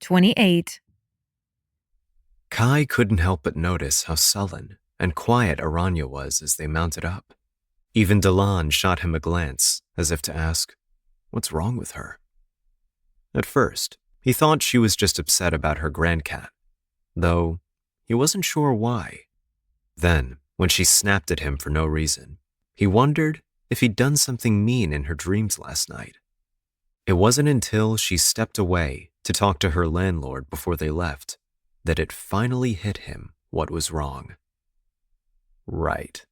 28. Kai couldn't help but notice how sullen and quiet Aranya was as they mounted up. Even Talons shot him a glance, as if to ask, "What's wrong with her?" At first, he thought she was just upset about her grandcat, though he wasn't sure why. Then, when she snapped at him for no reason, he wondered if he'd done something mean in her dreams last night. It wasn't until she stepped away to talk to her landlord before they left that it finally hit him what was wrong. Right.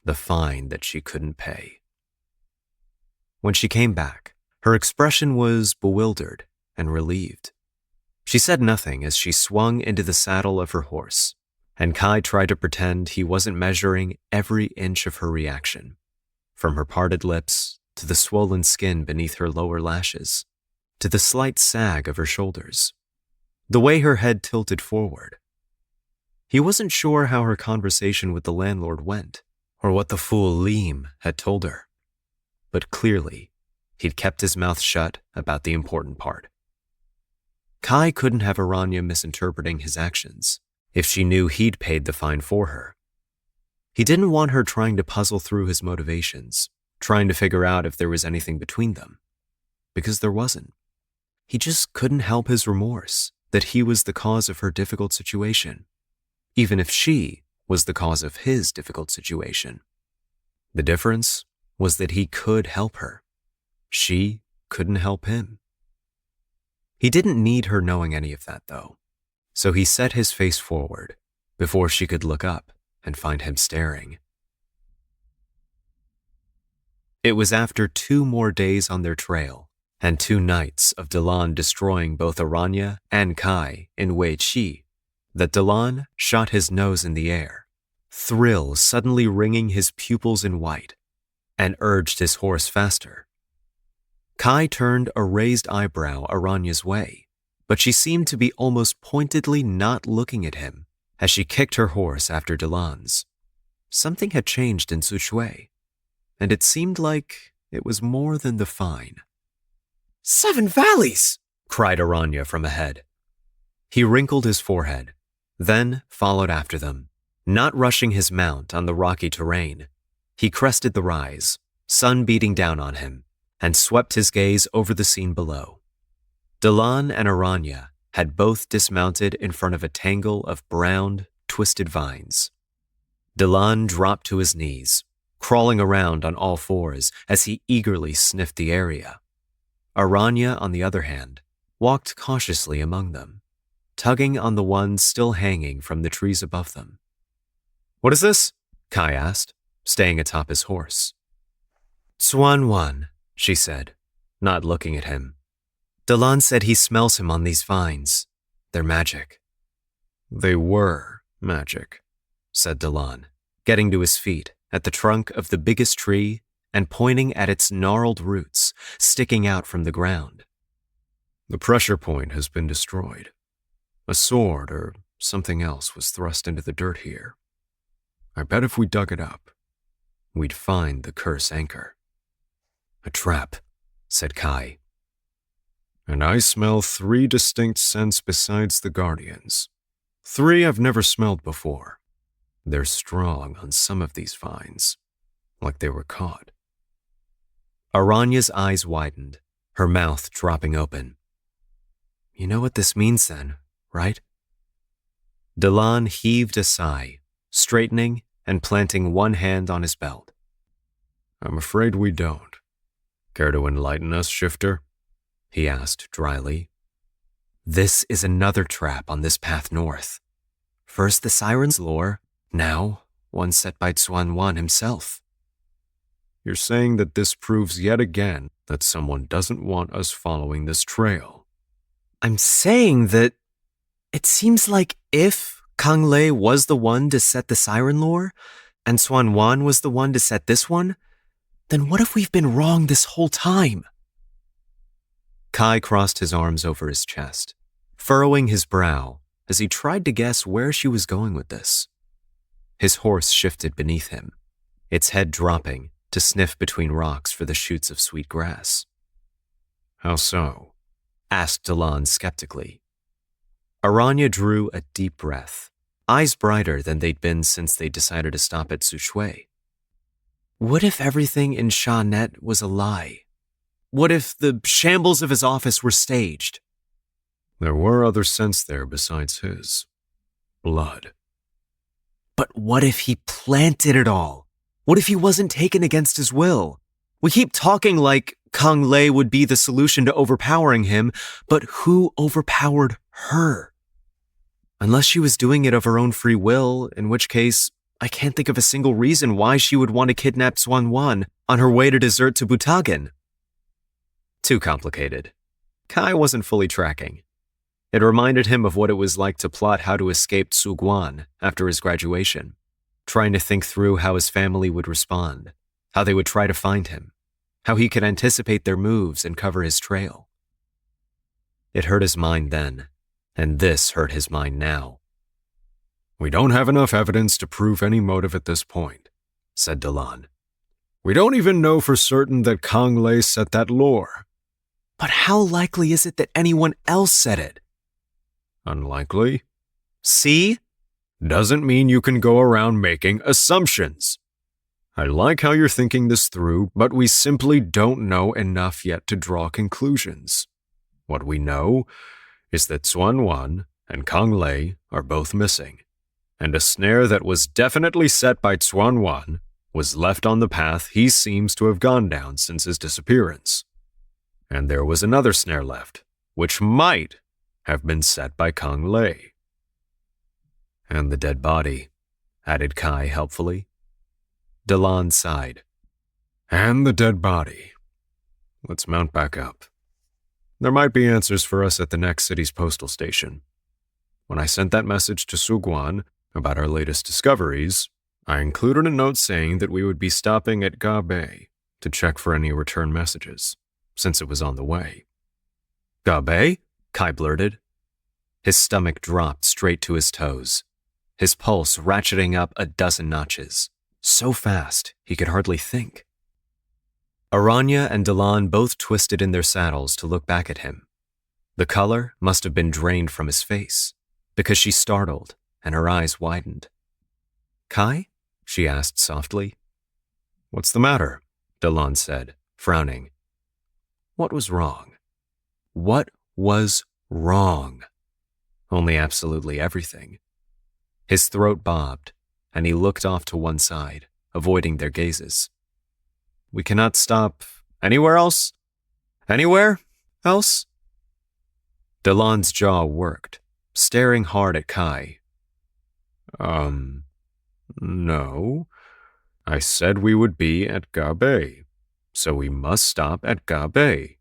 The fine that she couldn't pay. When she came back, her expression was bewildered and relieved. She said nothing as she swung into the saddle of her horse, and Kai tried to pretend he wasn't measuring every inch of her reaction, from her parted lips to the swollen skin beneath her lower lashes, to the slight sag of her shoulders, the way her head tilted forward. He wasn't sure how her conversation with the landlord went, or what the fool Leigh had told her, but clearly he'd kept his mouth shut about the important part. Kai couldn't have Aranya misinterpreting his actions if she knew he'd paid the fine for her. He didn't want her trying to puzzle through his motivations, trying to figure out if there was anything between them, because there wasn't. He just couldn't help his remorse that he was the cause of her difficult situation, even if she was the cause of his difficult situation. The difference was that he could help her. She couldn't help him. He didn't need her knowing any of that, though, so he set his face forward before she could look up and find him staring. It was after 2 more days on their trail and 2 nights of Talons destroying both Aranya and Kai in Wei Qi that Talons shot his nose in the air, thrill suddenly ringing his pupils in white, and urged his horse faster. Kai turned a raised eyebrow Aranya's way, but she seemed to be almost pointedly not looking at him as she kicked her horse after Talons. Something had changed in Su Shui, and it seemed like it was more than the fine. "7 valleys!" cried Aranya from ahead. He wrinkled his forehead, then followed after them, not rushing his mount on the rocky terrain. He crested the rise, sun beating down on him, and swept his gaze over the scene below. Talons and Aranya had both dismounted in front of a tangle of brown, twisted vines. Talons dropped to his knees, crawling around on all fours as he eagerly sniffed the area. Aranya, on the other hand, walked cautiously among them, tugging on the ones still hanging from the trees above them. "What is this?" Kai asked, staying atop his horse. "Swoon-worthy," she said, not looking at him. "Talons said he smells him on these vines. They're magic." "They were magic," said Talons, getting to his feet at the trunk of the biggest tree and pointing at its gnarled roots sticking out from the ground. "The pressure point has been destroyed. A sword or something else was thrust into the dirt here. I bet if we dug it up, we'd find the curse anchor." "A trap," said Kai. "And I smell 3 distinct scents besides the guardians. 3 I've never smelled before. They're strong on some of these vines, like they were caught." Aranya's eyes widened, her mouth dropping open. "You know what this means then, right?" Talons heaved a sigh, straightening and planting one hand on his belt. "I'm afraid we don't. Care to enlighten us, Shifter?" he asked dryly. "This is another trap on this path north. First the siren's lure, now one set by Swoon-worthy himself." "You're saying that this proves yet again that someone doesn't want us following this trail?" "I'm saying that it seems like if Kang Leigh was the one to set the siren lure, and Swoon-worthy was the one to set this one, then what if we've been wrong this whole time?" Kai crossed his arms over his chest, furrowing his brow as he tried to guess where she was going with this. His horse shifted beneath him, its head dropping to sniff between rocks for the shoots of sweet grass. "How so?" asked Talons skeptically, Aranya drew a deep breath, eyes brighter than they'd been since they decided to stop at Sushui. What if everything in Sha Net was a lie? What if the shambles of his office were staged? There were other scents there besides his. Blood. But what if he planted it all? What if he wasn't taken against his will? We keep talking like Kang Leigh would be the solution to overpowering him, but who overpowered her? Unless she was doing it of her own free will, in which case, I can't think of a single reason why she would want to kidnap Swan on her way to desert to Butagan. Too complicated. Kai wasn't fully tracking. It reminded him of what it was like to plot how to escape Suguan after his graduation, trying to think through how his family would respond, how they would try to find him, how he could anticipate their moves and cover his trail. It hurt his mind then, and this hurt his mind now. We don't have enough evidence to prove any motive at this point, said Talon. We don't even know for certain that Kang Leigh set that lure. But how likely is it that anyone else said it? Unlikely. See? Doesn't mean you can go around making assumptions. I like how you're thinking this through, but we simply don't know enough yet to draw conclusions. What we know is that Xuanwan and Kang Leigh are both missing, and a snare that was definitely set by Xuanwan was left on the path he seems to have gone down since his disappearance. And there was another snare left, which might have been set by Kang Leigh. And the dead body, added Kai helpfully. Talon sighed. And the dead body. Let's mount back up. There might be answers for us at the next city's postal station. When I sent that message to Suguan about our latest discoveries, I included a note saying that we would be stopping at Ga Bay to check for any return messages, since it was on the way. Ga Bay? Kai blurted. His stomach dropped straight to his toes, his pulse ratcheting up a dozen notches, so fast he could hardly think. Aranya and Talon both twisted in their saddles to look back at him. The color must have been drained from his face, because she startled and her eyes widened. Kai? She asked softly. What's the matter? Talon said, frowning. What was wrong? What was wrong? Only absolutely everything. His throat bobbed, and he looked off to one side, avoiding their gazes. We cannot stop anywhere else? Anywhere else? Talon's jaw worked, staring hard at Kai. No. I said we would be at Ga Bay, so we must stop at Ga Bay.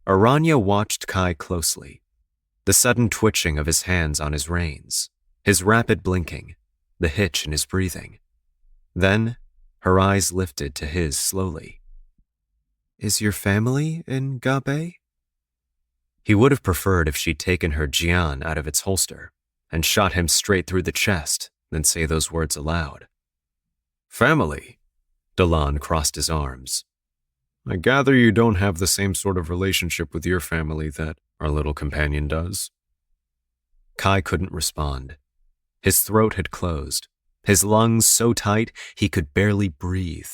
Aranya watched Kai closely, the sudden twitching of his hands on his reins, his rapid blinking, the hitch in his breathing. Then, her eyes lifted to his slowly. Is your family in Ga Bay? He would have preferred if she'd taken her jian out of its holster and shot him straight through the chest than say those words aloud. Family? Talon crossed his arms. I gather you don't have the same sort of relationship with your family that our little companion does. Kai couldn't respond. His throat had closed, his lungs so tight he could barely breathe.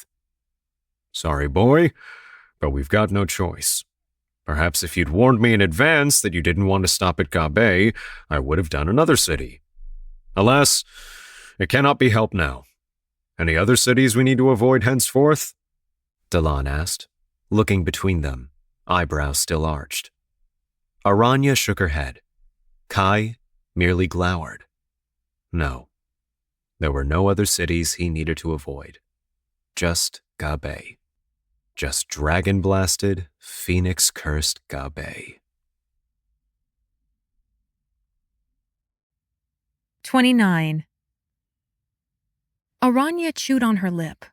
Sorry, boy, but we've got no choice. Perhaps if you'd warned me in advance that you didn't want to stop at Ga Bay, I would have done another city. Alas, it cannot be helped now. Any other cities we need to avoid henceforth? Talon asked, looking between them, eyebrows still arched. Aranya shook her head. Kai merely glowered. No. There were no other cities he needed to avoid. Just Ga Bay. Just dragon-blasted, phoenix-cursed Ga Bay. 29. Aranya chewed on her lip,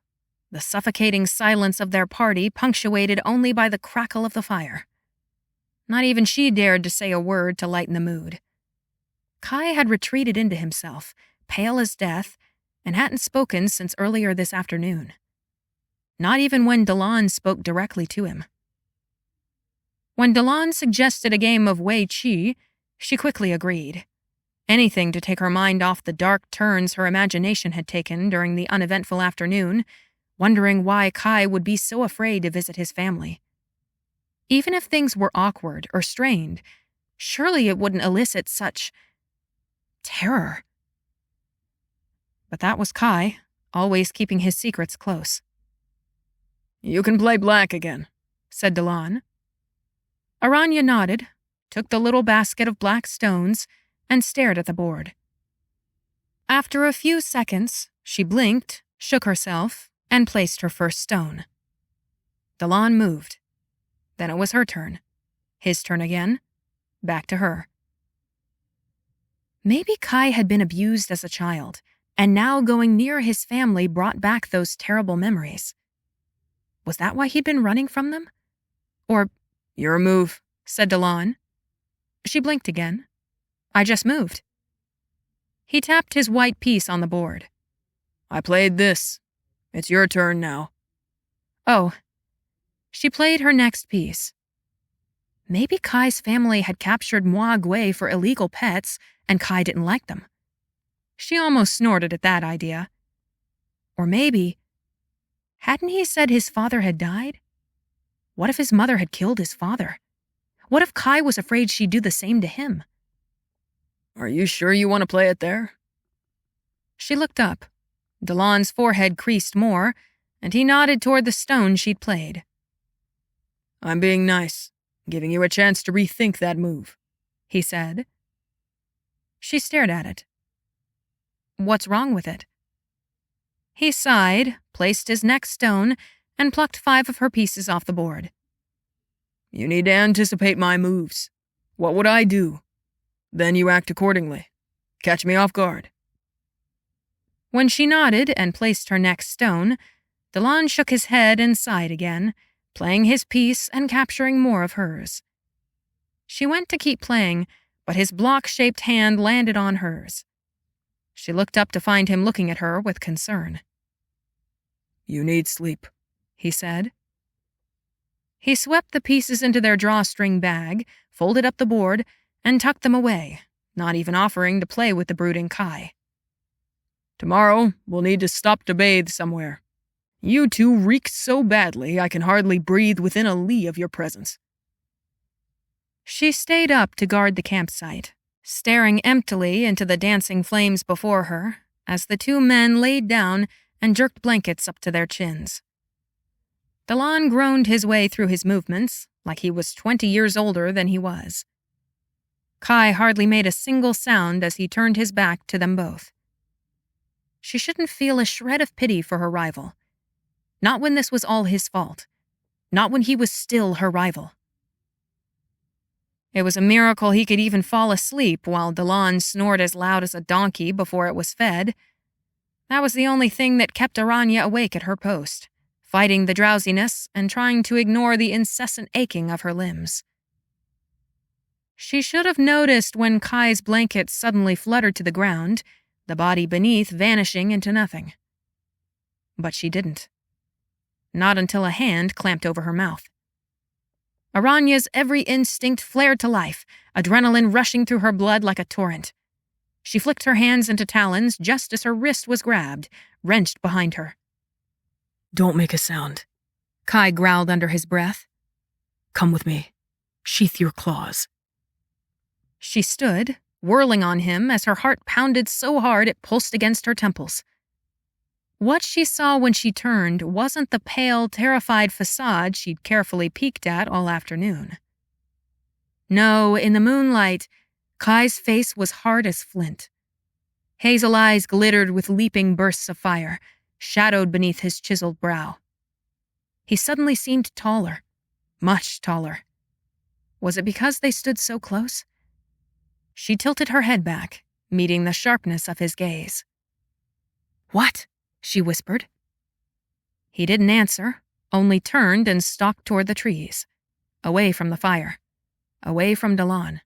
the suffocating silence of their party punctuated only by the crackle of the fire. Not even she dared to say a word to lighten the mood. Kai had retreated into himself, pale as death, and hadn't spoken since earlier this afternoon. Not even when Talon spoke directly to him. When Talon suggested a game of Wei Qi, She quickly agreed. Anything to take her mind off the dark turns her imagination had taken during the uneventful afternoon, wondering why Kai would be so afraid to visit his family. Even if things were awkward or strained, surely it wouldn't elicit such terror. But that was Kai, always keeping his secrets close. "You can play black again," said Talon. Aranya nodded, took the little basket of black stones, and stared at the board. After a few seconds, she blinked, shook herself, and placed her first stone. Talon moved. Then it was her turn. His turn again. Back to her. Maybe Kai had been abused as a child, and now going near his family brought back those terrible memories. Was that why he'd been running from them? Or, "Your move," said Talon. She blinked again. "I just moved." He tapped his white piece on the board. "I played this. It's your turn now." Oh. She played her next piece. Maybe Kai's family had captured Moi Gui for illegal pets, and Kai didn't like them. She almost snorted at that idea. Or maybe, hadn't he said his father had died? What if his mother had killed his father? What if Kai was afraid she'd do the same to him? "Are you sure you want to play it there?" She looked up. Talon's forehead creased more, and he nodded toward the stone she'd played. "I'm being nice, giving you a chance to rethink that move," he said. She stared at it. What's wrong with it? He sighed, placed his next stone, and plucked 5 of her pieces off the board. "You need to anticipate my moves. What would I do? Then you act accordingly. Catch me off guard." When she nodded and placed her next stone, Talon shook his head and sighed again, playing his piece and capturing more of hers. She went to keep playing, but his block-shaped hand landed on hers. She looked up to find him looking at her with concern. "You need sleep," he said. He swept the pieces into their drawstring bag, folded up the board, and tucked them away, not even offering to play with the brooding Kai. "Tomorrow, we'll need to stop to bathe somewhere. You two reek so badly I can hardly breathe within a li of your presence." She stayed up to guard the campsite, staring emptily into the dancing flames before her as the 2 men laid down and jerked blankets up to their chins. Talon groaned his way through his movements like he was 20 years older than he was. Kai hardly made a single sound as he turned his back to them both. She shouldn't feel a shred of pity for her rival. Not when this was all his fault. Not when he was still her rival. It was a miracle he could even fall asleep while Talon snored as loud as a donkey before it was fed. That was the only thing that kept Aranya awake at her post, fighting the drowsiness and trying to ignore the incessant aching of her limbs. She should have noticed when Kai's blanket suddenly fluttered to the ground, the body beneath vanishing into nothing. But she didn't. Not until a hand clamped over her mouth. Aranya's every instinct flared to life, adrenaline rushing through her blood like a torrent. She flicked her hands into Talons just as her wrist was grabbed, wrenched behind her. "Don't make a sound," Kai growled under his breath. "Come with me. Sheath your claws." She stood, whirling on him as her heart pounded so hard it pulsed against her temples. What she saw when she turned wasn't the pale, terrified facade she'd carefully peeked at all afternoon. No, in the moonlight, Kai's face was hard as flint. Hazel eyes glittered with leaping bursts of fire, shadowed beneath his chiseled brow. He suddenly seemed taller, much taller. Was it because they stood so close? She tilted her head back, meeting the sharpness of his gaze. "What?" she whispered. He didn't answer, only turned and stalked toward the trees, away from the fire, away from Talon.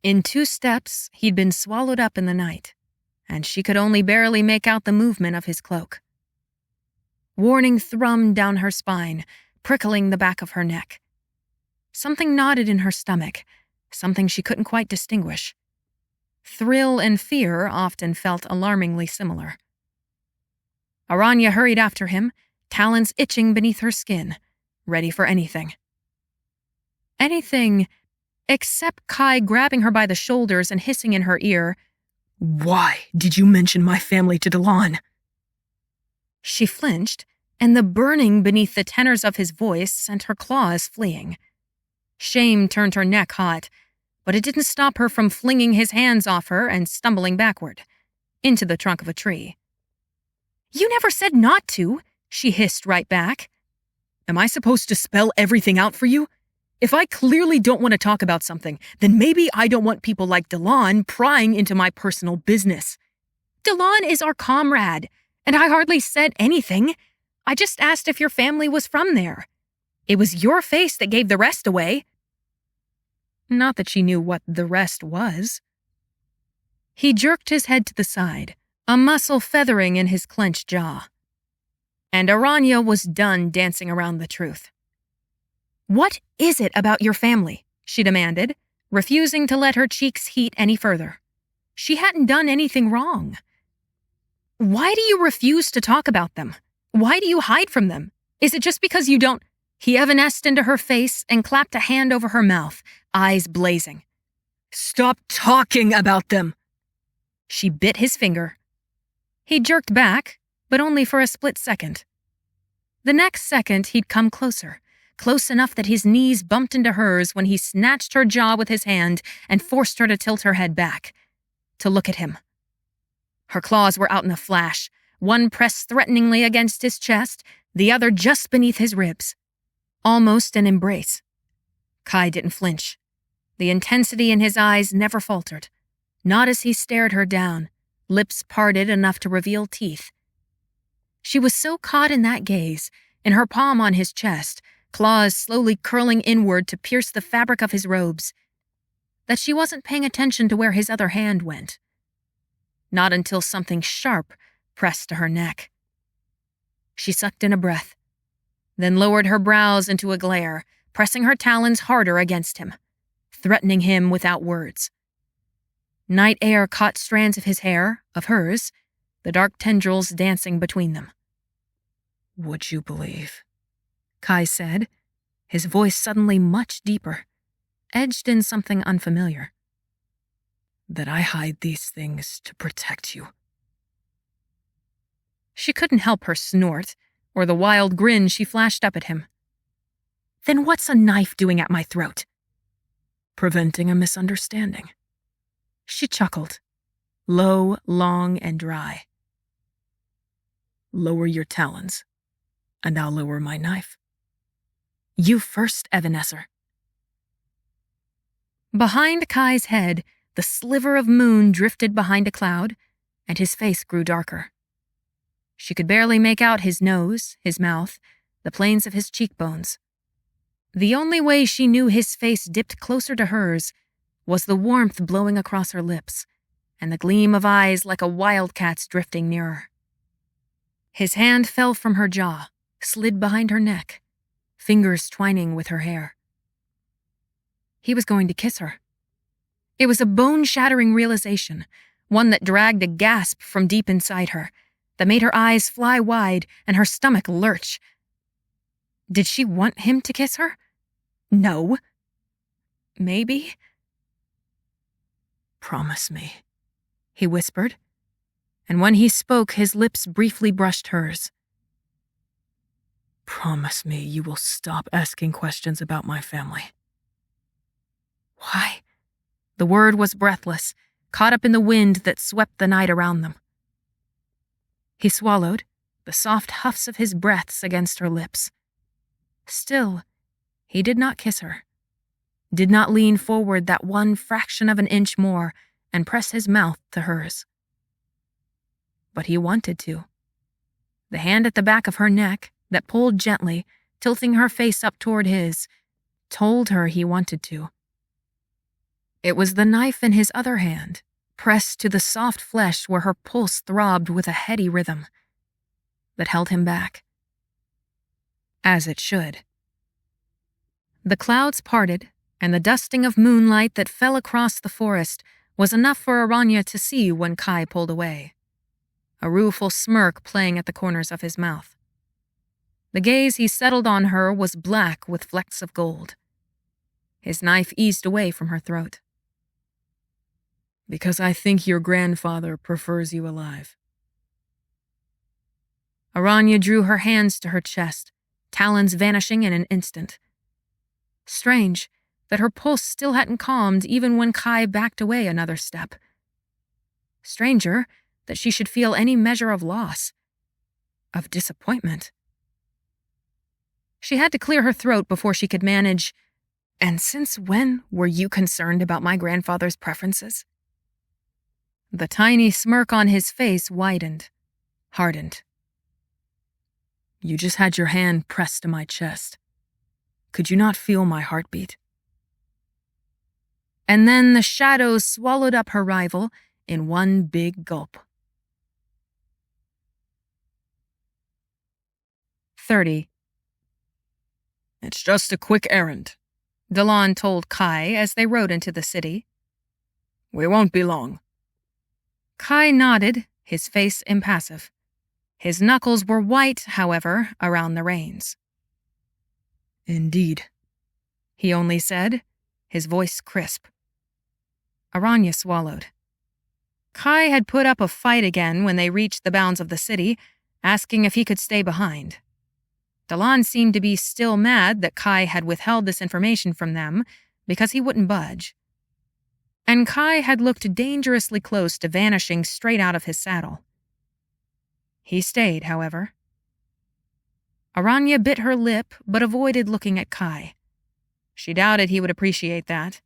In 2 steps, he'd been swallowed up in the night, and she could only barely make out the movement of his cloak. Warning thrummed down her spine, prickling the back of her neck. Something knotted in her stomach, something she couldn't quite distinguish. Thrill and fear often felt alarmingly similar. Aranya hurried after him, talons itching beneath her skin, ready for anything. Anything except Kai grabbing her by the shoulders and hissing in her ear, "Why did you mention my family to Talon?" She flinched, and the burning beneath the tenors of his voice sent her claws fleeing. Shame turned her neck hot, but it didn't stop her from flinging his hands off her and stumbling backward, into the trunk of a tree. "You never said not to," she hissed right back. "Am I supposed to spell everything out for you? If I clearly don't want to talk about something, then maybe I don't want people like Talon prying into my personal business." "Talon is our comrade, and I hardly said anything. I just asked if your family was from there. It was your face that gave the rest away." Not that she knew what the rest was. He jerked his head to the side, a muscle feathering in his clenched jaw. And Aranya was done dancing around the truth. "What is it about your family?" she demanded, refusing to let her cheeks heat any further. She hadn't done anything wrong. "Why do you refuse to talk about them? Why do you hide from them? Is it just because you don't—" He evanesced into her face and clapped a hand over her mouth, eyes blazing. "Stop talking about them!" She bit his finger. He jerked back, but only for a split second. The next second, he'd come closer, close enough that his knees bumped into hers when he snatched her jaw with his hand and forced her to tilt her head back, to look at him. Her claws were out in a flash, one pressed threateningly against his chest, the other just beneath his ribs. Almost an embrace. Kai didn't flinch. The intensity in his eyes never faltered, not as he stared her down, lips parted enough to reveal teeth. She was so caught in that gaze, in her palm on his chest, claws slowly curling inward to pierce the fabric of his robes, that she wasn't paying attention to where his other hand went. Not until something sharp pressed to her neck. She sucked in a breath, then lowered her brows into a glare, pressing her talons harder against him, threatening him without words. Night air caught strands of his hair, of hers, the dark tendrils dancing between them. "Would you believe?" Kai said, his voice suddenly much deeper, edged in something unfamiliar. "That I hide these things to protect you." She couldn't help her snort, or the wild grin she flashed up at him. "Then what's a knife doing at my throat?" "Preventing a misunderstanding." She chuckled, low, long, and dry. "Lower your talons, and I'll lower my knife." "You first, Evanescer." Behind Kai's head, the sliver of moon drifted behind a cloud, and his face grew darker. She could barely make out his nose, his mouth, the planes of his cheekbones. The only way she knew his face dipped closer to hers was the warmth blowing across her lips, and the gleam of eyes like a wildcat's drifting nearer. His hand fell from her jaw, slid behind her neck, fingers twining with her hair. He was going to kiss her. It was a bone-shattering realization, one that dragged a gasp from deep inside her, that made her eyes fly wide and her stomach lurch. Did she want him to kiss her? No. Maybe. "Promise me," he whispered, and when he spoke, his lips briefly brushed hers. "Promise me you will stop asking questions about my family." Why? The word was breathless, caught up in the wind that swept the night around them. He swallowed, the soft huffs of his breaths against her lips. Still, he did not kiss her, did not lean forward that one fraction of an inch more and press his mouth to hers. But he wanted to. The hand at the back of her neck, that pulled gently, tilting her face up toward his, told her he wanted to. It was the knife in his other hand, pressed to the soft flesh where her pulse throbbed with a heady rhythm, that held him back. As it should. The clouds parted, and the dusting of moonlight that fell across the forest was enough for Aranya to see when Kai pulled away, a rueful smirk playing at the corners of his mouth. The gaze he settled on her was black with flecks of gold. His knife eased away from her throat. "Because I think your grandfather prefers you alive." Aranya drew her hands to her chest, talons vanishing in an instant. Strange that her pulse still hadn't calmed even when Kai backed away another step. Stranger that she should feel any measure of loss, of disappointment. She had to clear her throat before she could manage, "And since when were you concerned about my grandfather's preferences?" The tiny smirk on his face widened, hardened. "You just had your hand pressed to my chest. Could you not feel my heartbeat?" And then the shadows swallowed up her rival in one big gulp. 30. "It's just a quick errand," Talon told Kai as they rode into the city. "We won't be long." Kai nodded, his face impassive. His knuckles were white, however, around the reins. "Indeed," he only said, his voice crisp. Aranya swallowed. Kai had put up a fight again when they reached the bounds of the city, asking if he could stay behind. Talon seemed to be still mad that Kai had withheld this information from them because he wouldn't budge. And Kai had looked dangerously close to vanishing straight out of his saddle. He stayed, however. Aranya bit her lip but avoided looking at Kai. She doubted he would appreciate that.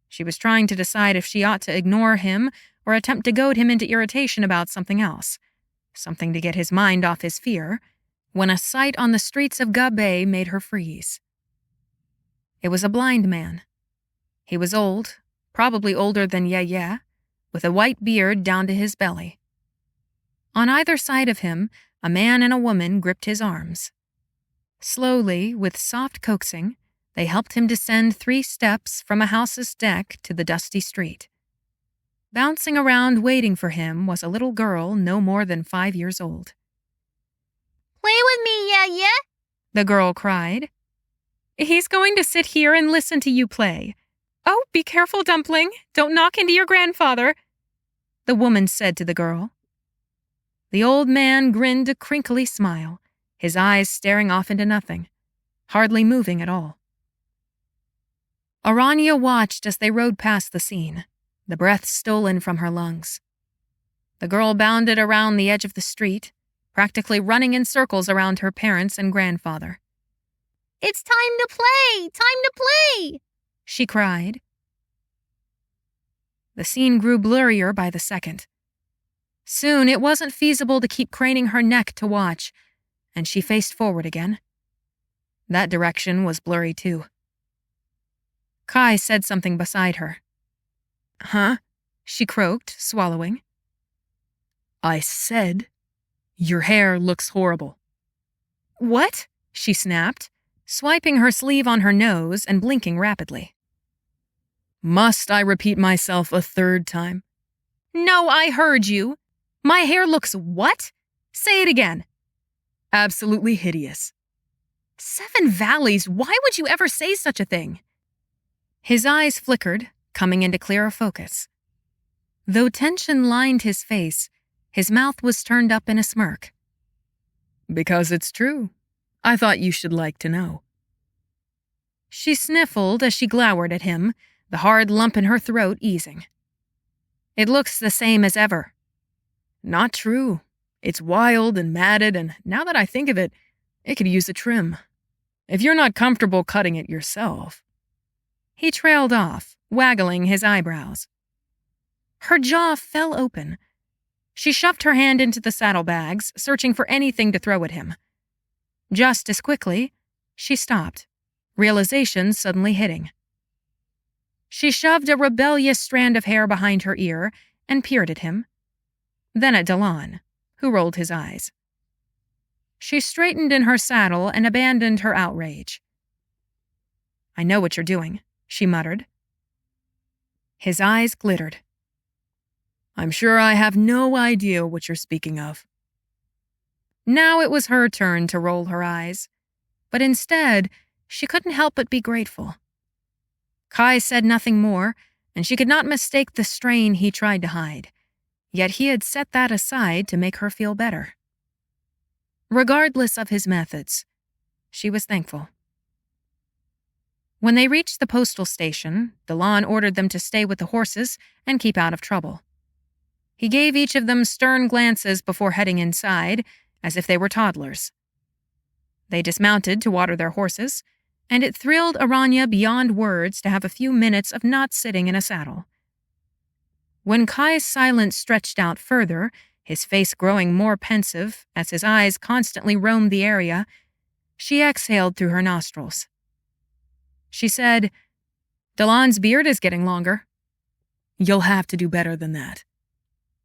She was trying to decide if she ought to ignore him or attempt to goad him into irritation about something else, something to get his mind off his fear, when a sight on the streets of Gabe made her freeze. It was a blind man. He was old, probably older than Yeye, with a white beard down to his belly. On either side of him, a man and a woman gripped his arms. Slowly, with soft coaxing, they helped him descend 3 steps from a house's deck to the dusty street. Bouncing around waiting for him was a little girl no more than 5 years old. "Play with me, Yeye," the girl cried. "He's going to sit here and listen to you play. Oh, be careful, Dumpling. Don't knock into your grandfather," the woman said to the girl. The old man grinned a crinkly smile, his eyes staring off into nothing, hardly moving at all. Aranya watched as they rode past the scene, the breath stolen from her lungs. The girl bounded around the edge of the street, practically running in circles around her parents and grandfather. "It's time to play! Time to play!" she cried. The scene grew blurrier by the second. Soon it wasn't feasible to keep craning her neck to watch, and she faced forward again. That direction was blurry too. Kai said something beside her. "Huh?" she croaked, swallowing. "I said, your hair looks horrible." "What?" she snapped, swiping her sleeve on her nose and blinking rapidly. "Must I repeat myself a 3rd time?" "No, I heard you. My hair looks what? Say it again." "Absolutely hideous." 7 Valleys, why would you ever say such a thing? His eyes flickered, coming into clearer focus. Though tension lined his face, his mouth was turned up in a smirk. "Because it's true. I thought you should like to know." She sniffled as she glowered at him, the hard lump in her throat easing. "It looks the same as ever." "Not true. It's wild and matted, and now that I think of it, it could use a trim. If you're not comfortable cutting it yourself." He trailed off, waggling his eyebrows. Her jaw fell open. She shoved her hand into the saddlebags, searching for anything to throw at him. Just as quickly, she stopped, realization suddenly hitting. She shoved a rebellious strand of hair behind her ear and peered at him, then at Talon, who rolled his eyes. She straightened in her saddle and abandoned her outrage. "I know what you're doing. she muttered. His eyes glittered. I'm sure I have no idea what you're speaking of. Now it was her turn to roll her eyes, but instead, she couldn't help but be grateful. Kai said nothing more, and she could not mistake the strain he tried to hide, yet he had set that aside to make her feel better. Regardless of his methods, she was thankful. When they reached the postal station, Talon ordered them to stay with the horses and keep out of trouble. He gave each of them stern glances before heading inside, as if they were toddlers. They dismounted to water their horses, and it thrilled Aranya beyond words to have a few minutes of not sitting in a saddle. When Kai's silence stretched out further, his face growing more pensive as his eyes constantly roamed the area, she exhaled through her nostrils. She said, Talon's beard is getting longer. You'll have to do better than that.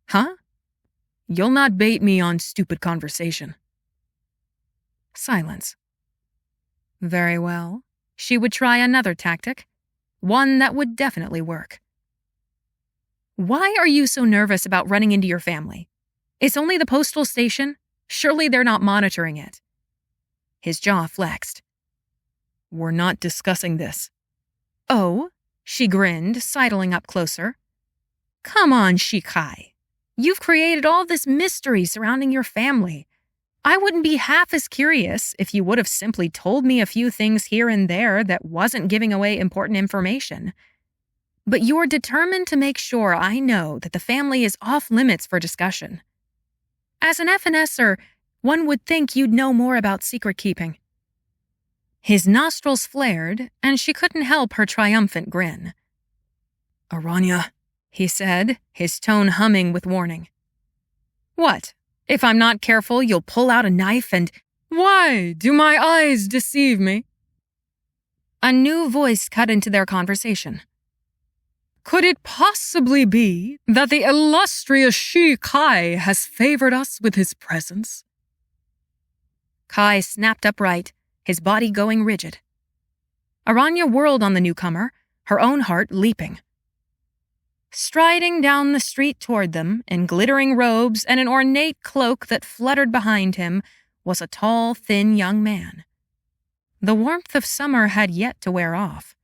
Huh? You'll not bait me on stupid conversation. Silence. Very well. She would try another tactic, one that would definitely work. Why are you so nervous about running into your family? It's only the postal station. Surely they're not monitoring it. His jaw flexed. We're not discussing this. Oh, she grinned, sidling up closer. Come on, Shi Kai. You've created all this mystery surrounding your family. I wouldn't be half as curious if you would have simply told me a few things here and there that wasn't giving away important information. But you're determined to make sure I know that the family is off limits for discussion. As an FNSer, one would think you'd know more about secret keeping. His nostrils flared, and she couldn't help her triumphant grin. Aranya, he said, his tone humming with warning. What? If I'm not careful, you'll pull out a knife and— Why do my eyes deceive me? A new voice cut into their conversation. Could it possibly be that the illustrious Shi Kai has favored us with his presence? Kai snapped upright, his body going rigid. Aranya whirled on the newcomer, her own heart leaping. Striding down the street toward them, in glittering robes and an ornate cloak that fluttered behind him, was a tall, thin young man. The warmth of summer had yet to wear off.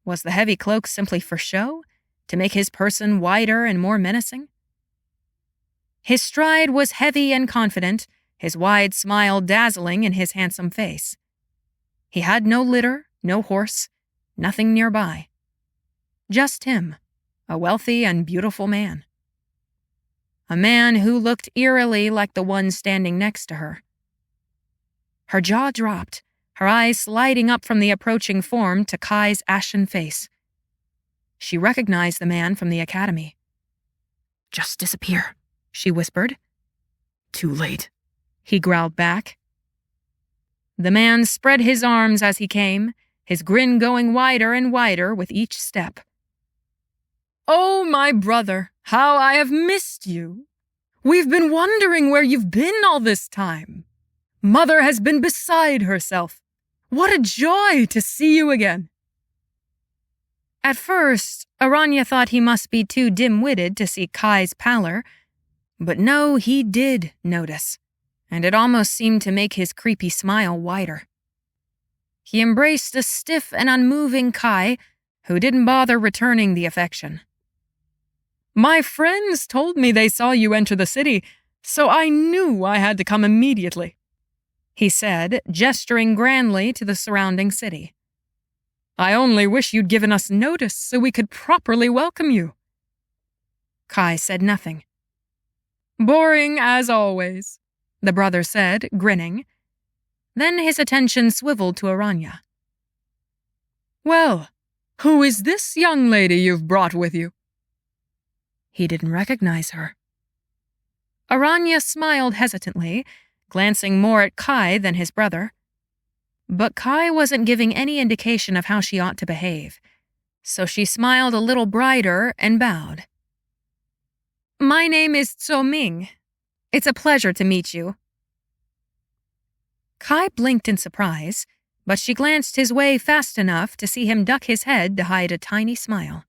Was the heavy cloak simply for show, to make his person wider and more menacing? His stride was heavy and confident, his wide smile dazzling in his handsome face. He had no litter, no horse, nothing nearby. Just him, a wealthy and beautiful man. A man who looked eerily like the one standing next to her. Her jaw dropped, her eyes sliding up from the approaching form to Kai's ashen face. She recognized the man from the academy. Just disappear, she whispered. Too late, he growled back. The man spread his arms as he came, his grin going wider and wider with each step. Oh, my brother, how I have missed you. We've been wondering where you've been all this time. Mother has been beside herself. What a joy to see you again. At first, Aranya thought he must be too dim-witted to see Kai's pallor, but no, he did notice, and it almost seemed to make his creepy smile wider. He embraced a stiff and unmoving Kai, who didn't bother returning the affection. My friends told me they saw you enter the city, so I knew I had to come immediately, he said, gesturing grandly to the surrounding city. I only wish you'd given us notice so we could properly welcome you. Kai said nothing. Boring as always, the brother said, grinning. Then his attention swiveled to Aranya. Well, who is this young lady you've brought with you? He didn't recognize her. Aranya smiled hesitantly, glancing more at Kai than his brother. But Kai wasn't giving any indication of how she ought to behave, so she smiled a little brighter and bowed. My name is Tso Ming. It's a pleasure to meet you. Kai blinked in surprise, but she glanced his way fast enough to see him duck his head to hide a tiny smile.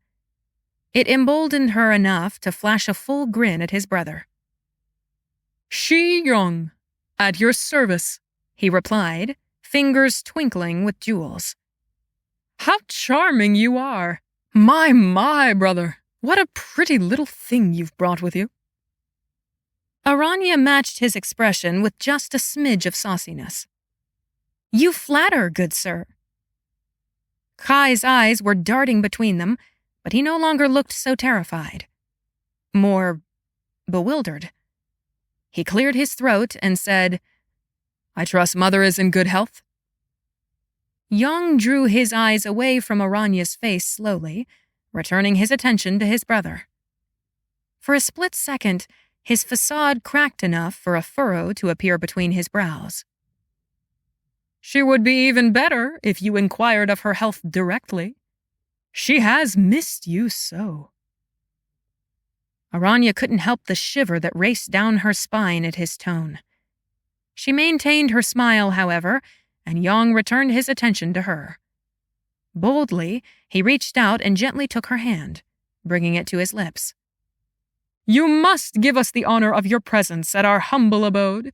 It emboldened her enough to flash a full grin at his brother. Shi Young, at your service, he replied, fingers twinkling with jewels. How charming you are! My, brother, what a pretty little thing you've brought with you. Aranya matched his expression with just a smidge of sauciness. You flatter, good sir. Kai's eyes were darting between them, but he no longer looked so terrified. More bewildered. He cleared his throat and said, I trust Mother is in good health? Young drew his eyes away from Aranya's face slowly, returning his attention to his brother. For a split second, his facade cracked enough for a furrow to appear between his brows. She would be even better if you inquired of her health directly. She has missed you so. Aranya couldn't help the shiver that raced down her spine at his tone. She maintained her smile, however, and Yang returned his attention to her. Boldly, he reached out and gently took her hand, bringing it to his lips. You must give us the honor of your presence at our humble abode,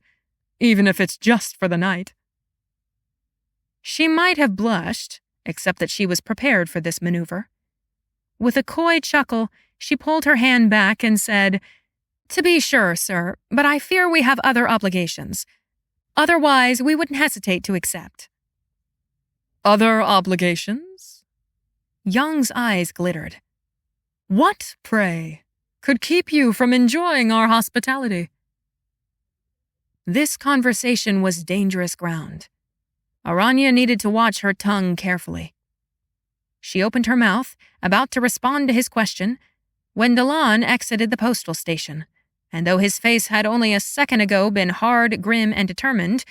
even if it's just for the night. She might have blushed, except that she was prepared for this maneuver. With a coy chuckle, she pulled her hand back and said, To be sure, sir, but I fear we have other obligations. Otherwise, we wouldn't hesitate to accept. Other obligations? Young's eyes glittered. What, pray, could keep you from enjoying our hospitality? This conversation was dangerous ground. Aranya needed to watch her tongue carefully. She opened her mouth, about to respond to his question, when Talon exited the postal station, and though his face had only a second ago been hard, grim, and determined,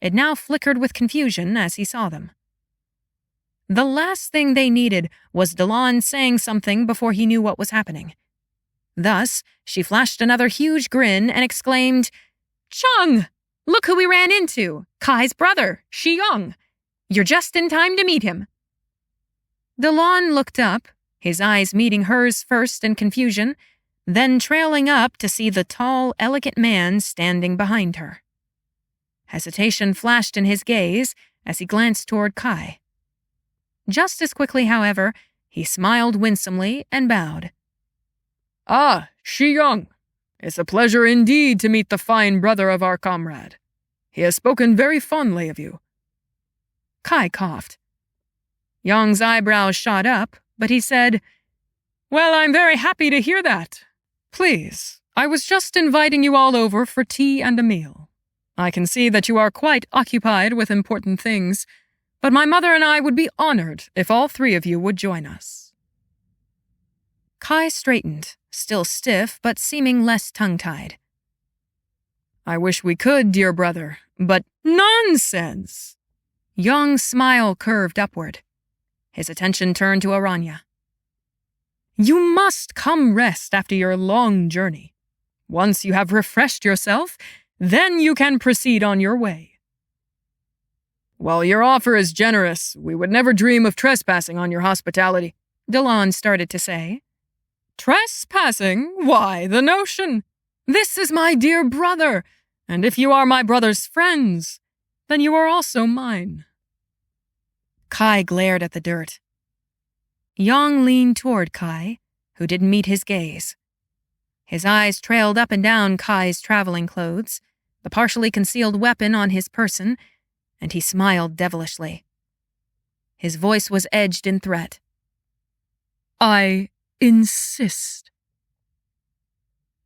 it now flickered with confusion as he saw them. The last thing they needed was Talon saying something before he knew what was happening. Thus, she flashed another huge grin and exclaimed, Chung! Look who we ran into! Kai's brother, Shi Young. You're just in time to meet him. Talon looked up, his eyes meeting hers first in confusion, then trailing up to see the tall, elegant man standing behind her. Hesitation flashed in his gaze as he glanced toward Kai. Just as quickly, however, he smiled winsomely and bowed. Ah, Shi Young. It's a pleasure indeed to meet the fine brother of our comrade. He has spoken very fondly of you. Kai coughed. Young's eyebrows shot up, but he said, Well, I'm very happy to hear that. Please, I was just inviting you all over for tea and a meal. I can see that you are quite occupied with important things, but my mother and I would be honored if all three of you would join us. Kai straightened, still stiff but seeming less tongue-tied. I wish we could, dear brother, but nonsense! Young's smile curved upward. His attention turned to Aranya. You must come rest after your long journey. Once you have refreshed yourself, then you can proceed on your way. While your offer is generous, we would never dream of trespassing on your hospitality, Talon started to say. Trespassing? Why, the notion! This is my dear brother, and if you are my brother's friends, then you are also mine. Kai glared at the dirt. Young leaned toward Kai, who didn't meet his gaze. His eyes trailed up and down Kai's traveling clothes, the partially concealed weapon on his person, and he smiled devilishly. His voice was edged in threat. I insist.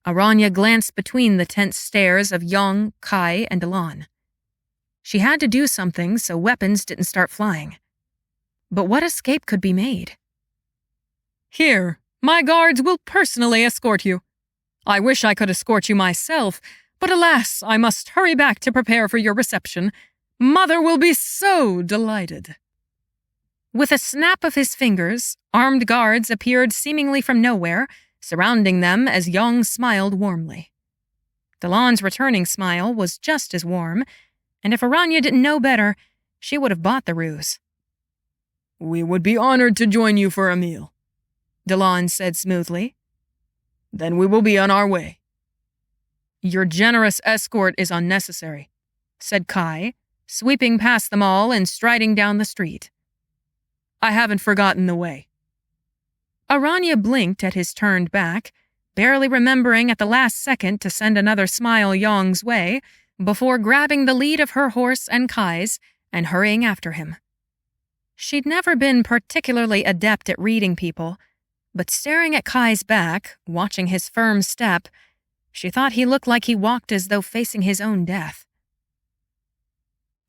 Aranya glanced between the tense stares of Young, Kai, and Talon. She had to do something so weapons didn't start flying. But what escape could be made? Here, my guards will personally escort you. I wish I could escort you myself, but alas, I must hurry back to prepare for your reception. Mother will be so delighted. With a snap of his fingers, armed guards appeared seemingly from nowhere, surrounding them as Young smiled warmly. Talon's returning smile was just as warm, and if Aranya didn't know better, she would have bought the ruse. "We would be honored to join you for a meal," Talons said smoothly. "Then we will be on our way." "Your generous escort is unnecessary," said Kai, sweeping past them all and striding down the street. "I haven't forgotten the way." Aranya blinked at his turned back, barely remembering at the last second to send another smile Yong's way before grabbing the lead of her horse and Kai's and hurrying after him. She'd never been particularly adept at reading people, but staring at Kai's back, watching his firm step, she thought he looked like he walked as though facing his own death.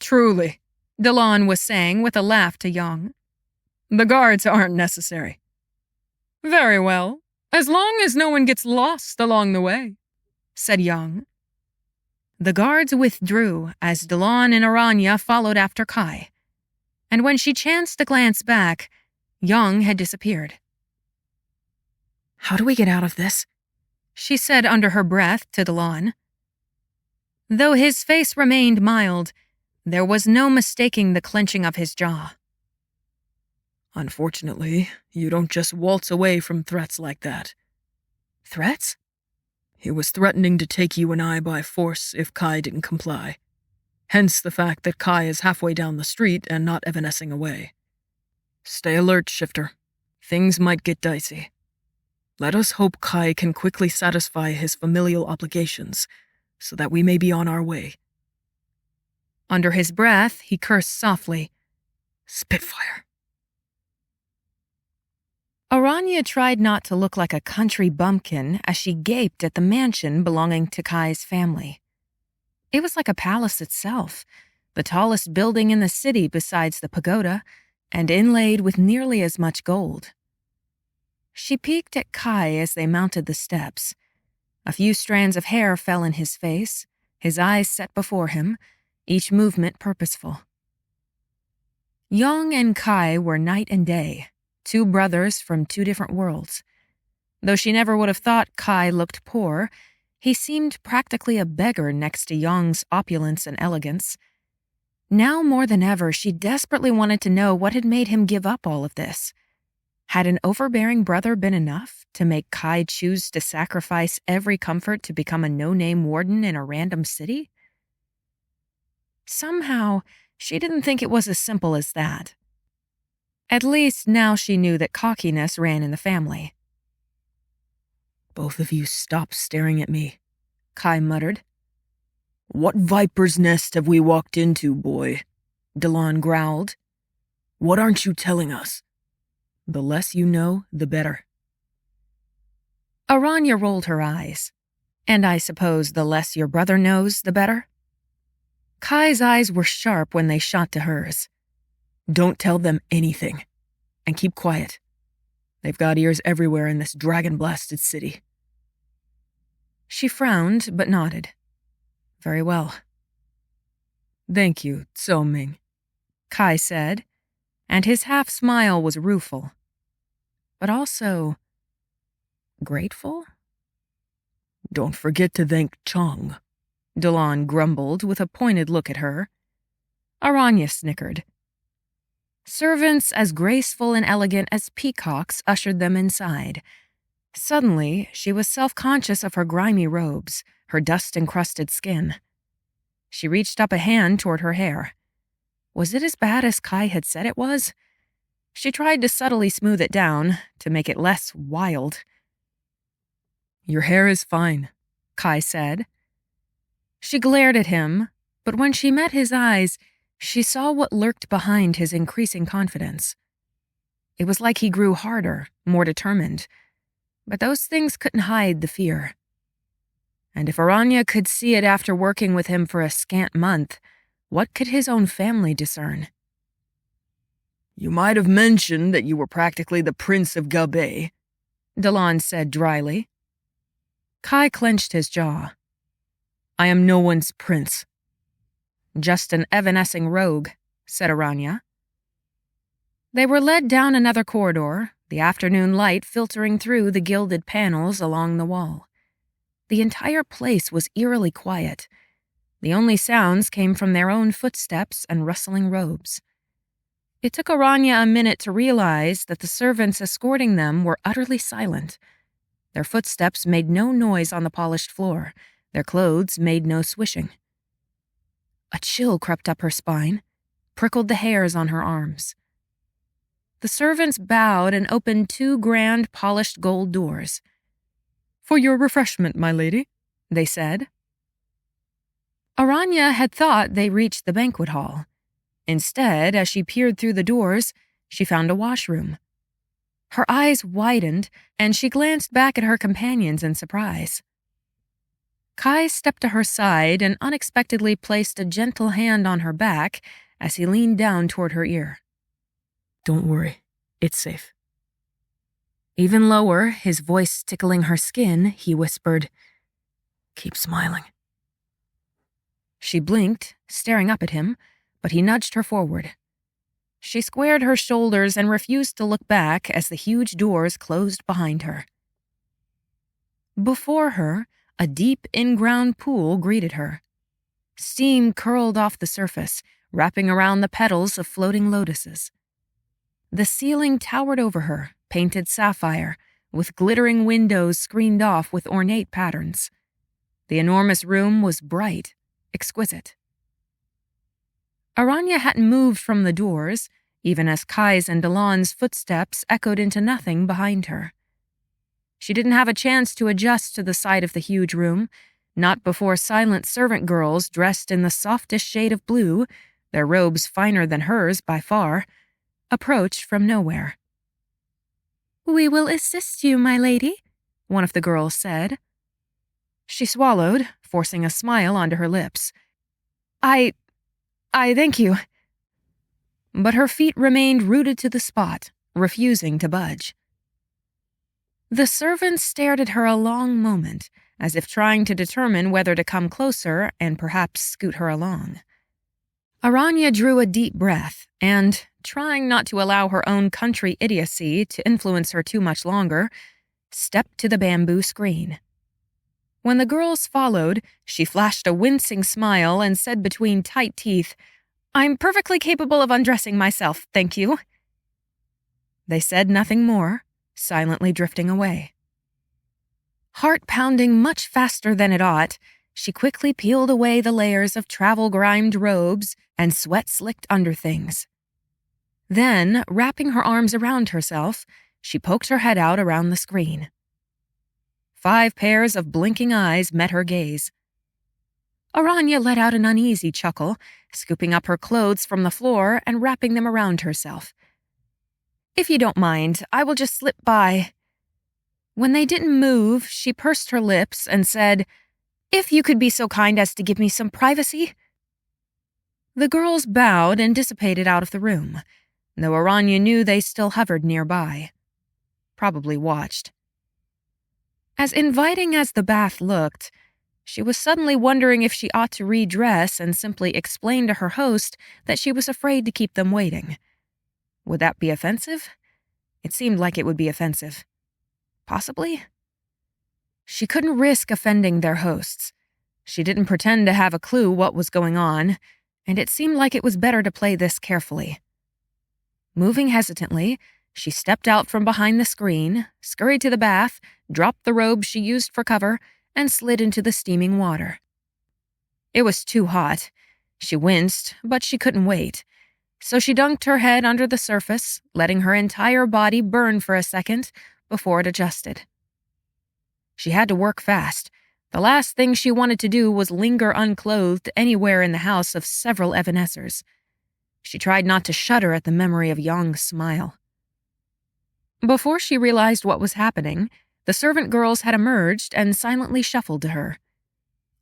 "Truly," Talon was saying with a laugh to Yong. "The guards aren't necessary." "Very well, as long as no one gets lost along the way," said Yong. The guards withdrew as Talon and Aranya followed after Kai, and when she chanced to glance back, Yong had disappeared. "How do we get out of this?" she said under her breath to Talon. Though his face remained mild, there was no mistaking the clenching of his jaw. "Unfortunately, you don't just waltz away from threats like that." "Threats?" "He was threatening to take you and I by force if Kai didn't comply. Hence the fact that Kai is halfway down the street and not evanescing away. Stay alert, Shifter. Things might get dicey. Let us hope Kai can quickly satisfy his familial obligations so that we may be on our way." Under his breath, he cursed softly. "Spitfire." Aranya tried not to look like a country bumpkin as she gaped at the mansion belonging to Kai's family. It was like a palace itself, the tallest building in the city besides the pagoda, and inlaid with nearly as much gold. She peeked at Kai as they mounted the steps. A few strands of hair fell in his face, his eyes set before him, each movement purposeful. Yong and Kai were night and day, two brothers from two different worlds. Though she never would have thought Kai looked poor, he seemed practically a beggar next to Yong's opulence and elegance. Now more than ever, she desperately wanted to know what had made him give up all of this. Had an overbearing brother been enough to make Kai choose to sacrifice every comfort to become a no-name warden in a random city? Somehow, she didn't think it was as simple as that. At least now she knew that cockiness ran in the family. "Both of you stop staring at me," Kai muttered. "What viper's nest have we walked into, boy?" Talon growled. "What aren't you telling us? The less you know, the better." Aranya rolled her eyes. "And I suppose the less your brother knows, the better?" Kai's eyes were sharp when they shot to hers. "Don't tell them anything. And keep quiet. They've got ears everywhere in this dragon-blasted city." She frowned, but nodded. "Very well." "Thank you, Tso Ming," Kai said, and his half-smile was rueful. But also grateful? "Don't forget to thank Chong," Talon grumbled with a pointed look at her. Aranya snickered. Servants as graceful and elegant as peacocks ushered them inside. Suddenly, she was self-conscious of her grimy robes, her dust-encrusted skin. She reached up a hand toward her hair. Was it as bad as Kai had said it was? She tried to subtly smooth it down, to make it less wild. "Your hair is fine," Kai said. She glared at him, but when she met his eyes, she saw what lurked behind his increasing confidence. It was like he grew harder, more determined, but those things couldn't hide the fear. And if Aranya could see it after working with him for a scant month, what could his own family discern? "You might have mentioned that you were practically the Prince of Gabay," Talon said dryly. Kai clenched his jaw. "I am no one's prince." "Just an evanescing rogue," said Aranya. They were led down another corridor, the afternoon light filtering through the gilded panels along the wall. The entire place was eerily quiet. The only sounds came from their own footsteps and rustling robes. It took Aranya a minute to realize that the servants escorting them were utterly silent. Their footsteps made no noise on the polished floor. Their clothes made no swishing. A chill crept up her spine, prickled the hairs on her arms. The servants bowed and opened two grand polished gold doors. "For your refreshment, my lady," they said. Aranya had thought they reached the banquet hall. Instead, as she peered through the doors, she found a washroom. Her eyes widened, and she glanced back at her companions in surprise. Kai stepped to her side and unexpectedly placed a gentle hand on her back as he leaned down toward her ear. "Don't worry, it's safe." Even lower, his voice tickling her skin, he whispered, "Keep smiling." She blinked, staring up at him, but he nudged her forward. She squared her shoulders and refused to look back as the huge doors closed behind her. Before her, a deep in-ground pool greeted her. Steam curled off the surface, wrapping around the petals of floating lotuses. The ceiling towered over her, painted sapphire, with glittering windows screened off with ornate patterns. The enormous room was bright, exquisite. Aranya hadn't moved from the doors, even as Kai's and Delon's footsteps echoed into nothing behind her. She didn't have a chance to adjust to the sight of the huge room, not before silent servant girls dressed in the softest shade of blue, their robes finer than hers by far, approached from nowhere. "We will assist you, my lady," one of the girls said. She swallowed, forcing a smile onto her lips. I thank you." But her feet remained rooted to the spot, refusing to budge. The servants stared at her a long moment, as if trying to determine whether to come closer and perhaps scoot her along. Aranya drew a deep breath and, trying not to allow her own country idiocy to influence her too much longer, stepped to the bamboo screen. When the girls followed, she flashed a wincing smile and said between tight teeth, "I'm perfectly capable of undressing myself, thank you." They said nothing more, silently drifting away. Heart pounding much faster than it ought, she quickly peeled away the layers of travel-grimed robes and sweat-slicked underthings. Then, wrapping her arms around herself, she poked her head out around the screen. 5 pairs of blinking eyes met her gaze. Aranya let out an uneasy chuckle, scooping up her clothes from the floor and wrapping them around herself. "If you don't mind, I will just slip by." When they didn't move, she pursed her lips and said, "If you could be so kind as to give me some privacy." The girls bowed and dissipated out of the room, though Aranya knew they still hovered nearby. Probably watched. As inviting as the bath looked, she was suddenly wondering if she ought to redress and simply explain to her host that she was afraid to keep them waiting. Would that be offensive? It seemed like it would be offensive. Possibly? She couldn't risk offending their hosts. She didn't pretend to have a clue what was going on, and it seemed like it was better to play this carefully. Moving hesitantly, she stepped out from behind the screen, scurried to the bath, dropped the robe she used for cover, and slid into the steaming water. It was too hot. She winced, but she couldn't wait. So she dunked her head under the surface, letting her entire body burn for a second before it adjusted. She had to work fast. The last thing she wanted to do was linger unclothed anywhere in the house of several Evanessers. She tried not to shudder at the memory of Yong's smile. Before she realized what was happening, the servant girls had emerged and silently shuffled to her.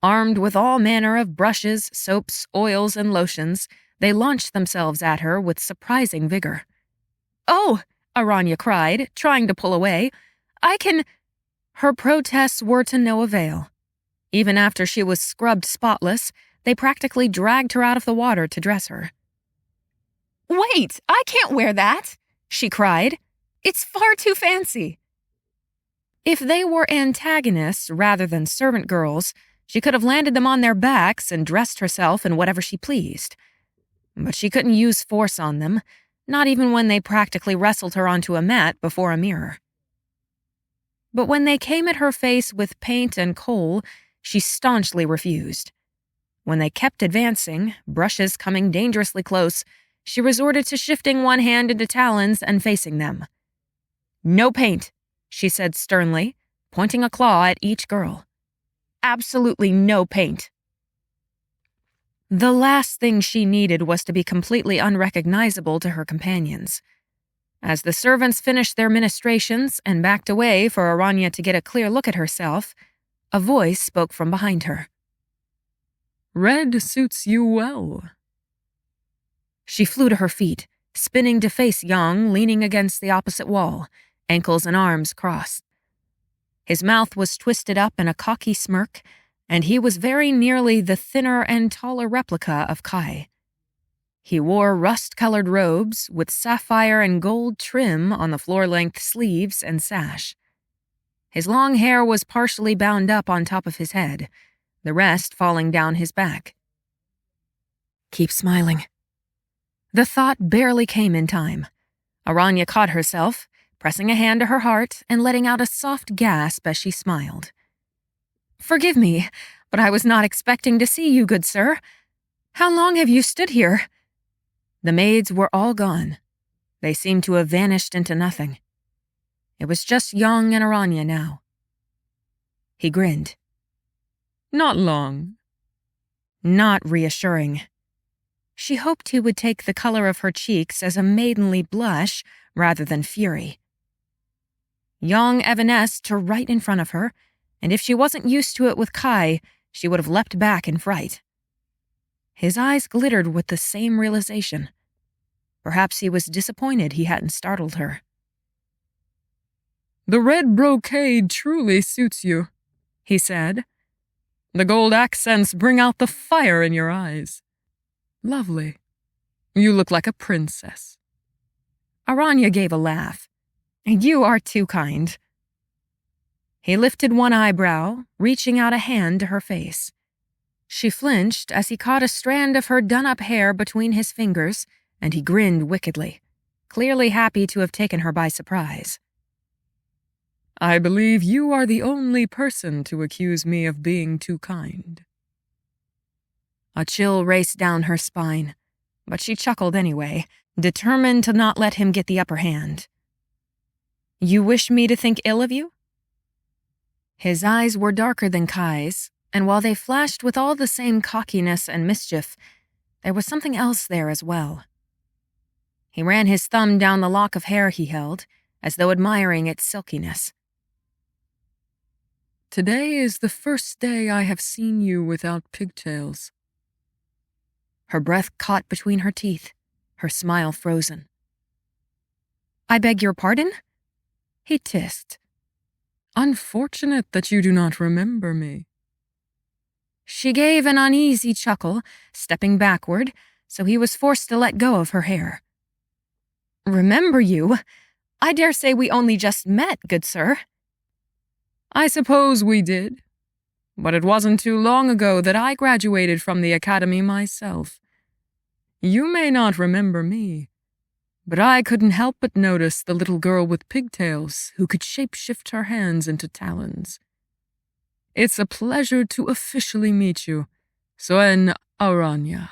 Armed with all manner of brushes, soaps, oils, and lotions, they launched themselves at her with surprising vigor. "Oh!" Aranya cried, trying to pull away. "I can—" Her protests were to no avail. Even after she was scrubbed spotless, they practically dragged her out of the water to dress her. "Wait! I can't wear that!" she cried. "It's far too fancy." If they were antagonists rather than servant girls, She could have landed them on their backs and dressed herself in whatever she pleased. But she couldn't use force on them, not even when they practically wrestled her onto a mat before a mirror. But when they came at her face with paint and coal, she staunchly refused. When they kept advancing, brushes coming dangerously close, she resorted to shifting one hand into talons and facing them. "No paint," she said sternly, pointing a claw at each girl. "Absolutely no paint." The last thing she needed was to be completely unrecognizable to her companions. As the servants finished their ministrations and backed away for Aranya to get a clear look at herself, a voice spoke from behind her. "Red suits you well." She flew to her feet, spinning to face Yang leaning against the opposite wall, ankles and arms crossed. His mouth was twisted up in a cocky smirk, and he was very nearly the thinner and taller replica of Kai. He wore rust-colored robes with sapphire and gold trim on the floor-length sleeves and sash. His long hair was partially bound up on top of his head, the rest falling down his back. "Keep smiling." The thought barely came in time. Aranya caught herself, pressing a hand to her heart and letting out a soft gasp as she smiled. "Forgive me, but I was not expecting to see you, good sir. How long have you stood here?" The maids were all gone. They seemed to have vanished into nothing. It was just Yang and Aranya now. He grinned. "Not long." Not reassuring. She hoped he would take the color of her cheeks as a maidenly blush rather than fury. Yang evanesced to right in front of her, and if she wasn't used to it with Kai, she would have leapt back in fright. His eyes glittered with the same realization. Perhaps he was disappointed he hadn't startled her. "The red brocade truly suits you," he said. "The gold accents bring out the fire in your eyes. Lovely. You look like a princess." Aranya gave a laugh. "You are too kind." He lifted one eyebrow, reaching out a hand to her face. She flinched as he caught a strand of her done-up hair between his fingers, and he grinned wickedly, clearly happy to have taken her by surprise. "I believe you are the only person to accuse me of being too kind." A chill raced down her spine, but she chuckled anyway, determined to not let him get the upper hand. "You wish me to think ill of you?" His eyes were darker than Kai's, and while they flashed with all the same cockiness and mischief, there was something else there as well. He ran his thumb down the lock of hair he held, as though admiring its silkiness. "Today is the first day I have seen you without pigtails." Her breath caught between her teeth, her smile frozen. "I beg your pardon?" He tissed. "Unfortunate that you do not remember me." She gave an uneasy chuckle, stepping backward, so he was forced to let go of her hair. "Remember you? I dare say we only just met, good sir." "I suppose we did. But it wasn't too long ago that I graduated from the academy myself. You may not remember me, but I couldn't help but notice the little girl with pigtails who could shape-shift her hands into talons. It's a pleasure to officially meet you, Swoon Aranya."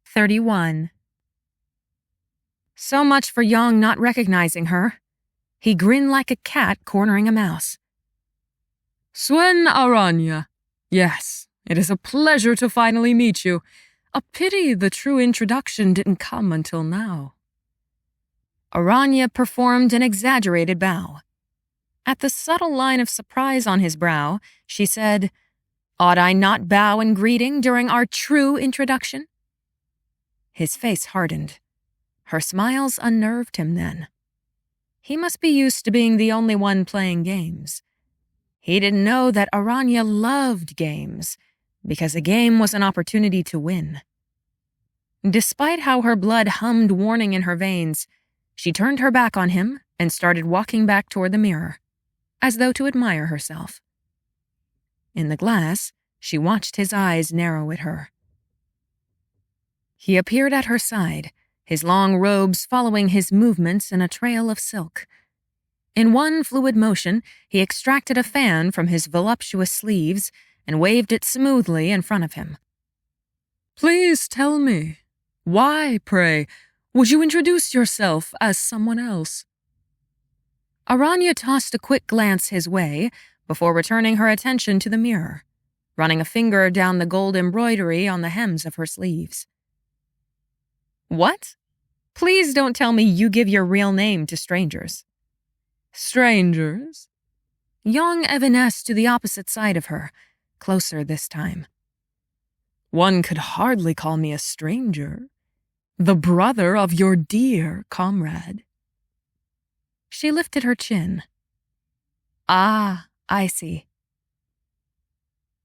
31. So much for Yang not recognizing her. He grinned like a cat cornering a mouse. "Swoon Aranya. Yes, it is a pleasure to finally meet you. A pity the true introduction didn't come until now." Aranya performed an exaggerated bow. At the subtle line of surprise on his brow, she said, "Ought I not bow in greeting during our true introduction?" His face hardened. Her smiles unnerved him then. He must be used to being the only one playing games. He didn't know that Aranya loved games, because a game was an opportunity to win. Despite how her blood hummed warning in her veins, she turned her back on him and started walking back toward the mirror. as though to admire herself. In the glass, she watched his eyes narrow at her. He appeared at her side, his long robes following his movements in a trail of silk. In one fluid motion, he extracted a fan from his voluptuous sleeves and waved it smoothly in front of him. "Please tell me, why, pray, would you introduce yourself as someone else?" Aranya tossed a quick glance his way before returning her attention to the mirror, running a finger down the gold embroidery on the hems of her sleeves. "What? Please don't tell me you give your real name to strangers." "Strangers?" Young evanesced to the opposite side of her, closer this time. "One could hardly call me a stranger. The brother of your dear comrade." She lifted her chin. "Ah, I see."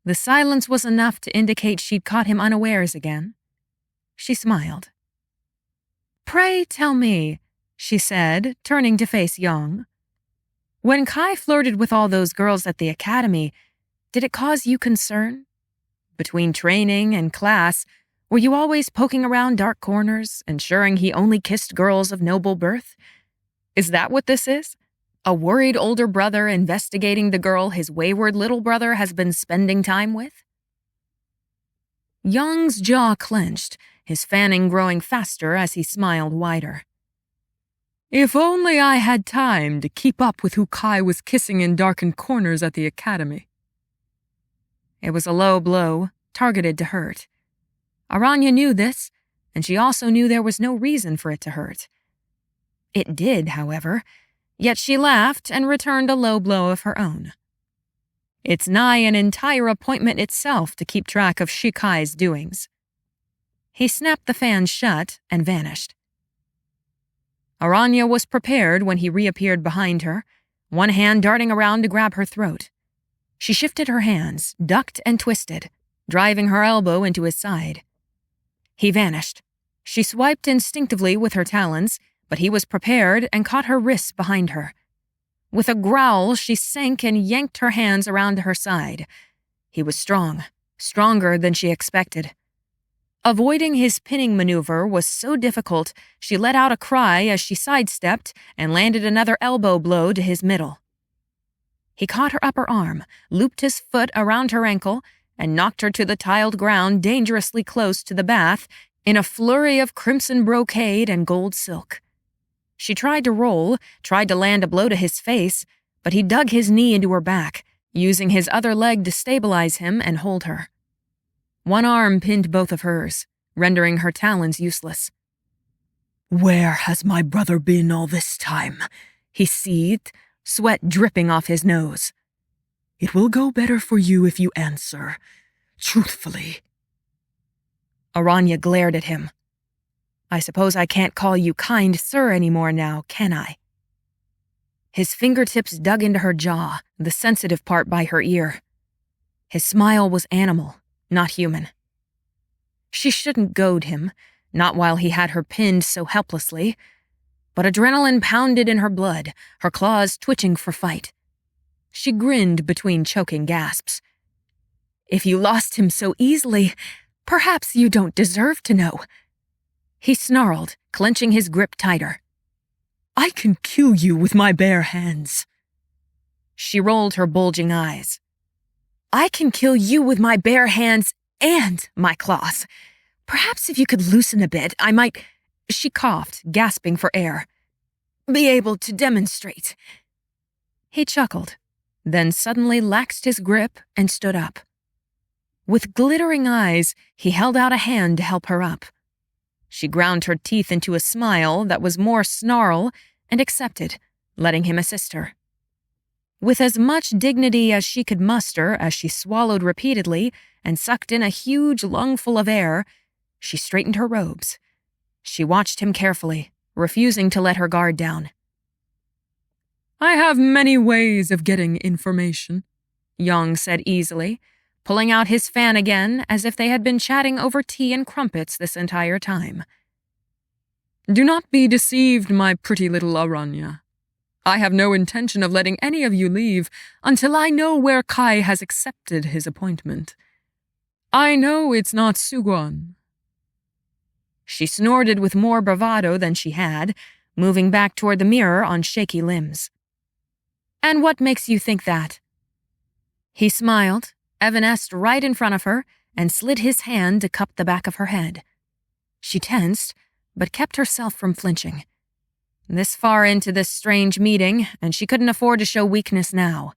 The silence was enough to indicate she'd caught him unawares again. She smiled. "Pray tell me," she said, turning to face Young. "When Kai flirted with all those girls at the academy, did it cause you concern? Between training and class, were you always poking around dark corners, ensuring he only kissed girls of noble birth? Is that what this is? A worried older brother investigating the girl his wayward little brother has been spending time with?" Young's jaw clenched, his fanning growing faster as he smiled wider. "If only I had time to keep up with who Kai was kissing in darkened corners at the academy." It was a low blow, targeted to hurt. Aranya knew this, and she also knew there was no reason for it to hurt. It did, however, yet she laughed and returned a low blow of her own. It's nigh an entire appointment itself to keep track of Shi Kai's doings. He snapped the fan shut and vanished. Aranya was prepared when he reappeared behind her, one hand darting around to grab her throat. She shifted her hands, ducked and twisted, driving her elbow into his side. He vanished. She swiped instinctively with her talons, but he was prepared and caught her wrists behind her. With a growl, she sank and yanked her hands around to her side. He was strong, stronger than she expected. Avoiding his pinning maneuver was so difficult, she let out a cry as she sidestepped and landed another elbow blow to his middle. He caught her upper arm, looped his foot around her ankle, and knocked her to the tiled ground dangerously close to the bath in a flurry of crimson brocade and gold silk. She tried to roll, tried to land a blow to his face, but he dug his knee into her back, using his other leg to stabilize him and hold her. One arm pinned both of hers, rendering her talons useless. "Where has my brother been all this time?" he seethed, sweat dripping off his nose. "It will go better for you if you answer truthfully." Aranya glared at him. "I suppose I can't call you kind sir anymore now, can I?" His fingertips dug into her jaw, the sensitive part by her ear. His smile was animal, not human. She shouldn't goad him, not while he had her pinned so helplessly, but adrenaline pounded in her blood, her claws twitching for fight. She grinned between choking gasps. "If you lost him so easily, perhaps you don't deserve to know." He snarled, clenching his grip tighter. "I can kill you with my bare hands." She rolled her bulging eyes. "I can kill you with my bare hands and my claws. Perhaps if you could loosen a bit, I might—" She coughed, gasping for air. "Be able to demonstrate." He chuckled, then suddenly laxed his grip and stood up. With glittering eyes, he held out a hand to help her up. She ground her teeth into a smile that was more snarl and accepted, letting him assist her. With as much dignity as she could muster as she swallowed repeatedly and sucked in a huge lungful of air, she straightened her robes. She watched him carefully, refusing to let her guard down. "I have many ways of getting information," Young said easily, pulling out his fan again as if they had been chatting over tea and crumpets this entire time. "Do not be deceived, my pretty little Aranya. I have no intention of letting any of you leave until I know where Kai has accepted his appointment. I know it's not Suguan." She snorted with more bravado than she had, moving back toward the mirror on shaky limbs. "And what makes you think that?" He smiled, evanesced right in front of her, and slid his hand to cup the back of her head. She tensed, but kept herself from flinching. This far into this strange meeting, and she couldn't afford to show weakness now.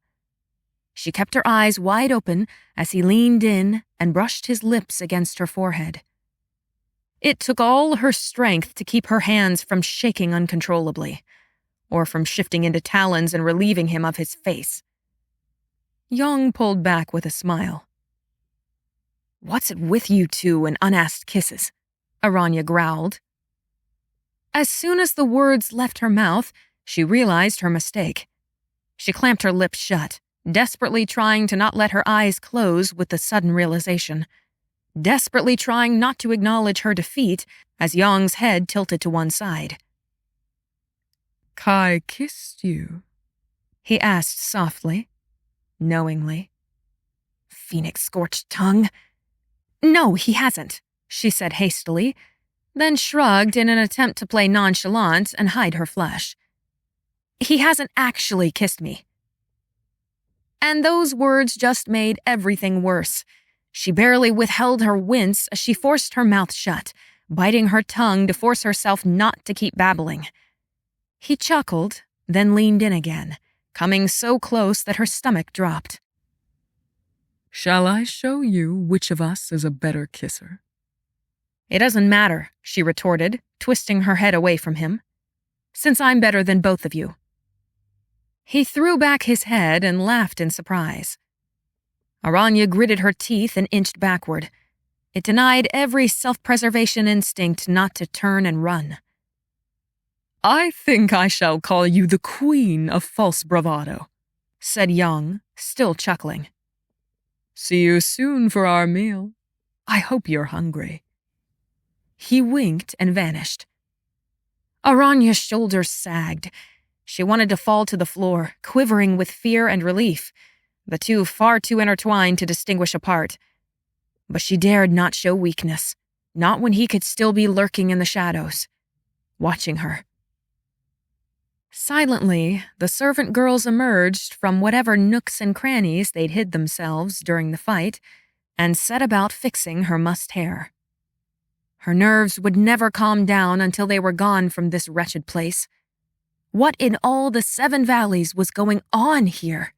She kept her eyes wide open as he leaned in and brushed his lips against her forehead. It took all her strength to keep her hands from shaking uncontrollably, or from shifting into Talons and relieving him of his face. Young pulled back with a smile. "What's it with you two and unasked kisses?" Aranya growled. As soon as the words left her mouth, she realized her mistake. She clamped her lips shut, desperately trying to not let her eyes close with the sudden realization, desperately trying not to acknowledge her defeat as Yang's head tilted to one side. "Kai kissed you?" he asked softly, knowingly. Phoenix-scorched tongue. "No, he hasn't," she said hastily, then shrugged in an attempt to play nonchalant and hide her flush. "He hasn't actually kissed me." And those words just made everything worse. She barely withheld her wince as she forced her mouth shut, biting her tongue to force herself not to keep babbling. He chuckled, then leaned in again, coming so close that her stomach dropped. "Shall I show you which of us is a better kisser?" "It doesn't matter," she retorted, twisting her head away from him, "since I'm better than both of you." He threw back his head and laughed in surprise. Aranya gritted her teeth and inched backward. It denied every self-preservation instinct not to turn and run. "I think I shall call you the queen of false bravado," said Young, still chuckling. "See you soon for our meal. I hope you're hungry." He winked and vanished. Aranya's shoulders sagged. She wanted to fall to the floor, quivering with fear and relief, the two far too intertwined to distinguish apart. But she dared not show weakness, not when he could still be lurking in the shadows, watching her. Silently, the servant girls emerged from whatever nooks and crannies they'd hid themselves during the fight and set about fixing her mussed hair. Her nerves would never calm down until they were gone from this wretched place. What in all the 7 valleys was going on here?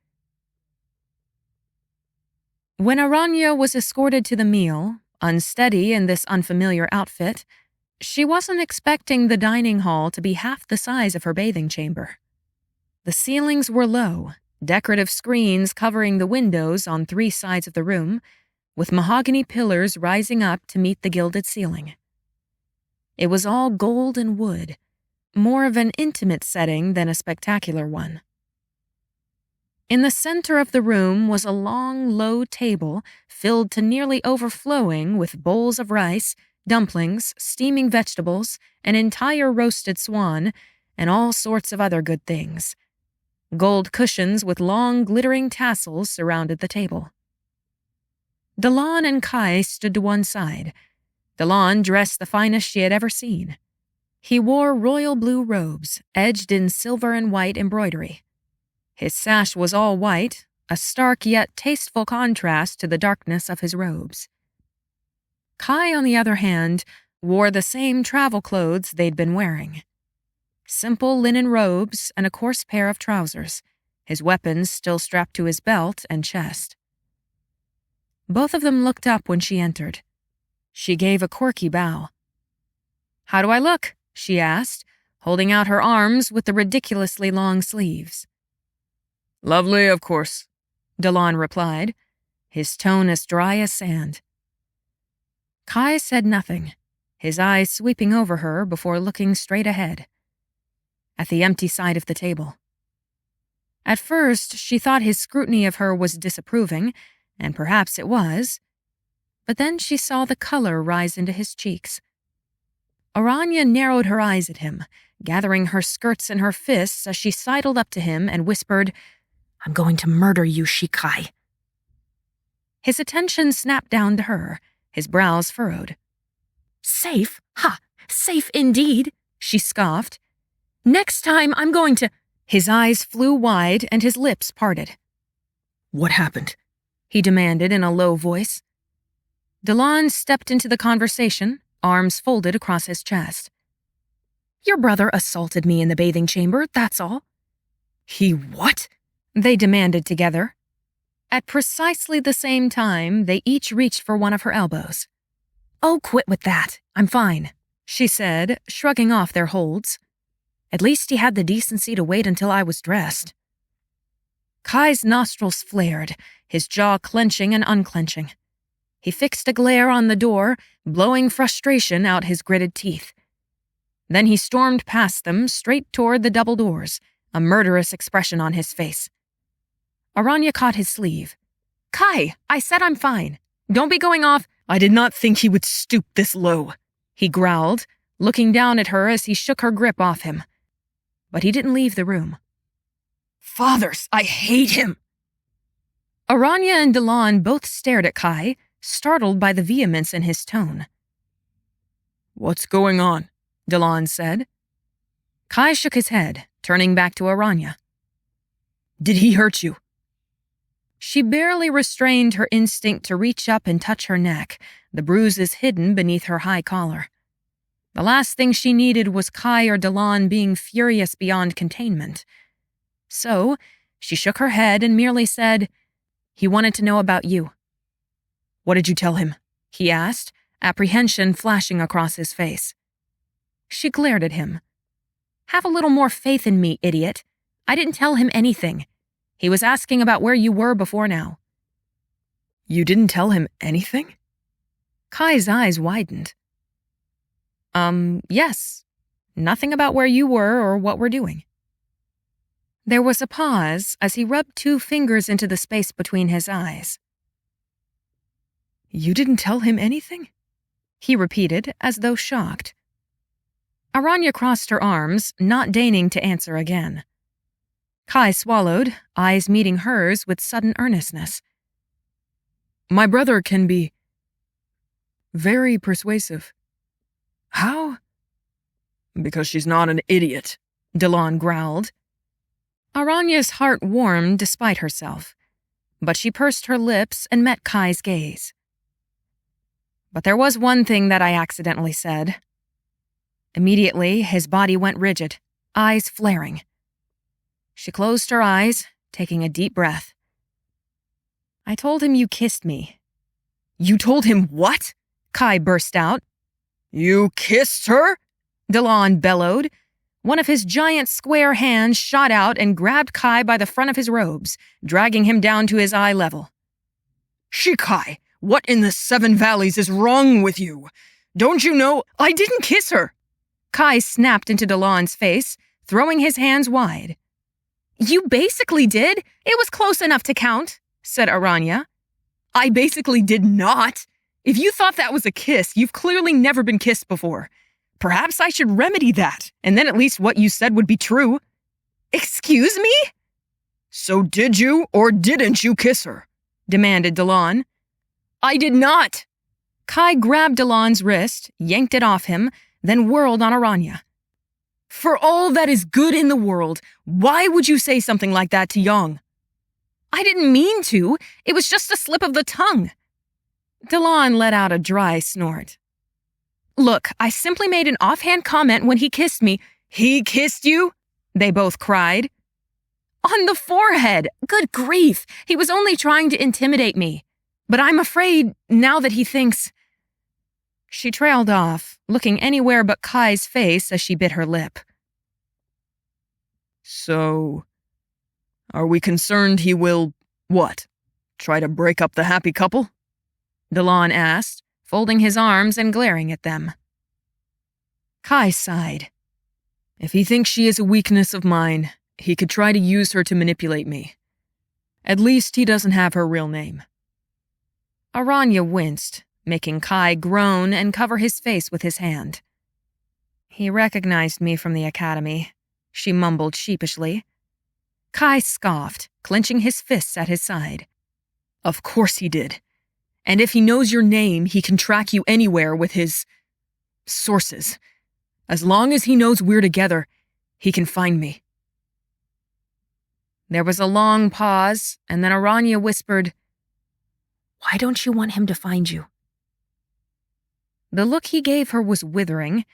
When Aranya was escorted to the meal, unsteady in this unfamiliar outfit, she wasn't expecting the dining hall to be half the size of her bathing chamber. The ceilings were low, decorative screens covering the windows on 3 sides of the room, with mahogany pillars rising up to meet the gilded ceiling. It was all gold and wood, more of an intimate setting than a spectacular one. In the center of the room was a long, low table filled to nearly overflowing with bowls of rice, dumplings, steaming vegetables, an entire roasted swan, and all sorts of other good things. Gold cushions with long, glittering tassels surrounded the table. Talons and Kai stood to one side. Talons dressed the finest she had ever seen. He wore royal blue robes, edged in silver and white embroidery. His sash was all white, a stark yet tasteful contrast to the darkness of his robes. Kai, on the other hand, wore the same travel clothes they'd been wearing. Simple linen robes and a coarse pair of trousers, his weapons still strapped to his belt and chest. Both of them looked up when she entered. She gave a quirky bow. "How do I look?" she asked, holding out her arms with the ridiculously long sleeves. "Lovely, of course," Talons replied, his tone as dry as sand. Kai said nothing, his eyes sweeping over her before looking straight ahead, at the empty side of the table. At first, she thought his scrutiny of her was disapproving, and perhaps it was, but then she saw the color rise into his cheeks. Aranya narrowed her eyes at him, gathering her skirts in her fists as she sidled up to him and whispered, "I'm going to murder you, Shi Kai." His attention snapped down to her, his brows furrowed. "Safe? Ha! Safe indeed," she scoffed. "Next time I'm going to—" His eyes flew wide and his lips parted. What happened? He demanded in a low voice. Talons stepped into the conversation, arms folded across his chest. "Your brother assaulted me in the bathing chamber, that's all." He what? They demanded together. At precisely the same time, they each reached for one of her elbows. "Oh, quit with that. I'm fine," she said, shrugging off their holds. "At least he had the decency to wait until I was dressed." Kai's nostrils flared, his jaw clenching and unclenching. He fixed a glare on the door, blowing frustration out his gritted teeth. Then he stormed past them, straight toward the double doors, a murderous expression on his face. Aranya caught his sleeve. "Kai, I said I'm fine. Don't be going off—" "I did not think he would stoop this low," he growled, looking down at her as he shook her grip off him. But he didn't leave the room. "Fathers, I hate him!" Aranya and Talon both stared at Kai, startled by the vehemence in his tone. "What's going on?" Talon said. Kai shook his head, turning back to Aranya. "Did he hurt you?" She barely restrained her instinct to reach up and touch her neck, the bruises hidden beneath her high collar. The last thing she needed was Kai or Talon being furious beyond containment. So, she shook her head and merely said, "He wanted to know about you." "What did you tell him?" he asked, apprehension flashing across his face. She glared at him. "Have a little more faith in me, idiot. I didn't tell him anything. He was asking about where you were before now." "You didn't tell him anything?" Kai's eyes widened. Yes. Nothing about where you were or what we're doing." There was a pause as he rubbed 2 fingers into the space between his eyes. "You didn't tell him anything?" he repeated, as though shocked. Aranya crossed her arms, not deigning to answer again. Kai swallowed, eyes meeting hers with sudden earnestness. "My brother can be very persuasive." "How?" "Because she's not an idiot," Talon growled. Aranya's heart warmed despite herself, but she pursed her lips and met Kai's gaze. "But there was one thing that I accidentally said." Immediately, his body went rigid, eyes flaring. She closed her eyes, taking a deep breath. "I told him you kissed me." "You told him what?" Kai burst out. "You kissed her?" Talon bellowed. One of his giant square hands shot out and grabbed Kai by the front of his robes, dragging him down to his eye level. "Shi Kai, what in the 7 valleys is wrong with you? Don't you know I didn't kiss her?" Kai snapped into Talon's face, throwing his hands wide. "You basically did. It was close enough to count," said Aranya. "I basically did not. If you thought that was a kiss, you've clearly never been kissed before. Perhaps I should remedy that, and then at least what you said would be true." "Excuse me?" "So did you or didn't you kiss her?" demanded Talon. "I did not." Kai grabbed Talon's wrist, yanked it off him, then whirled on Aranya. "For all that is good in the world, why would you say something like that to Yang?" "I didn't mean to. It was just a slip of the tongue." Talon let out a dry snort. "Look, I simply made an offhand comment when he kissed me." "He kissed you?" they both cried. "On the forehead. Good grief. He was only trying to intimidate me. But I'm afraid, now that he thinks—" She trailed off, looking anywhere but Kai's face as she bit her lip. "So, are we concerned he will, what, try to break up the happy couple?" Talon asked, folding his arms and glaring at them. Kai sighed. "If he thinks she is a weakness of mine, he could try to use her to manipulate me. At least he doesn't have her real name." Aranya winced, making Kai groan and cover his face with his hand. He recognized me from the academy, she mumbled sheepishly. Kai scoffed, clenching his fists at his side. Of course he did. And if he knows your name, he can track you anywhere with his sources. As long as he knows we're together, he can find me. There was a long pause, and then Aranya whispered, Why don't you want him to find you? The look he gave her was withering,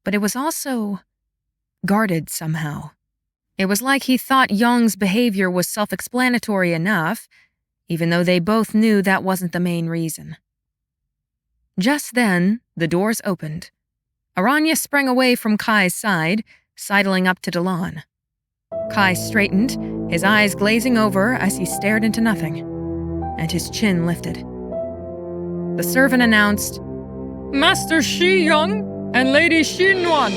but it was also guarded somehow. It was like he thought Young's behavior was self-explanatory enough, even though they both knew that wasn't the main reason. Just then, the doors opened. Aranya sprang away from Kai's side, sidling up to Talon. Kai straightened, his eyes glazing over as he stared into nothing, and his chin lifted. The servant announced, Master Shi Young and Lady Shi Nuan.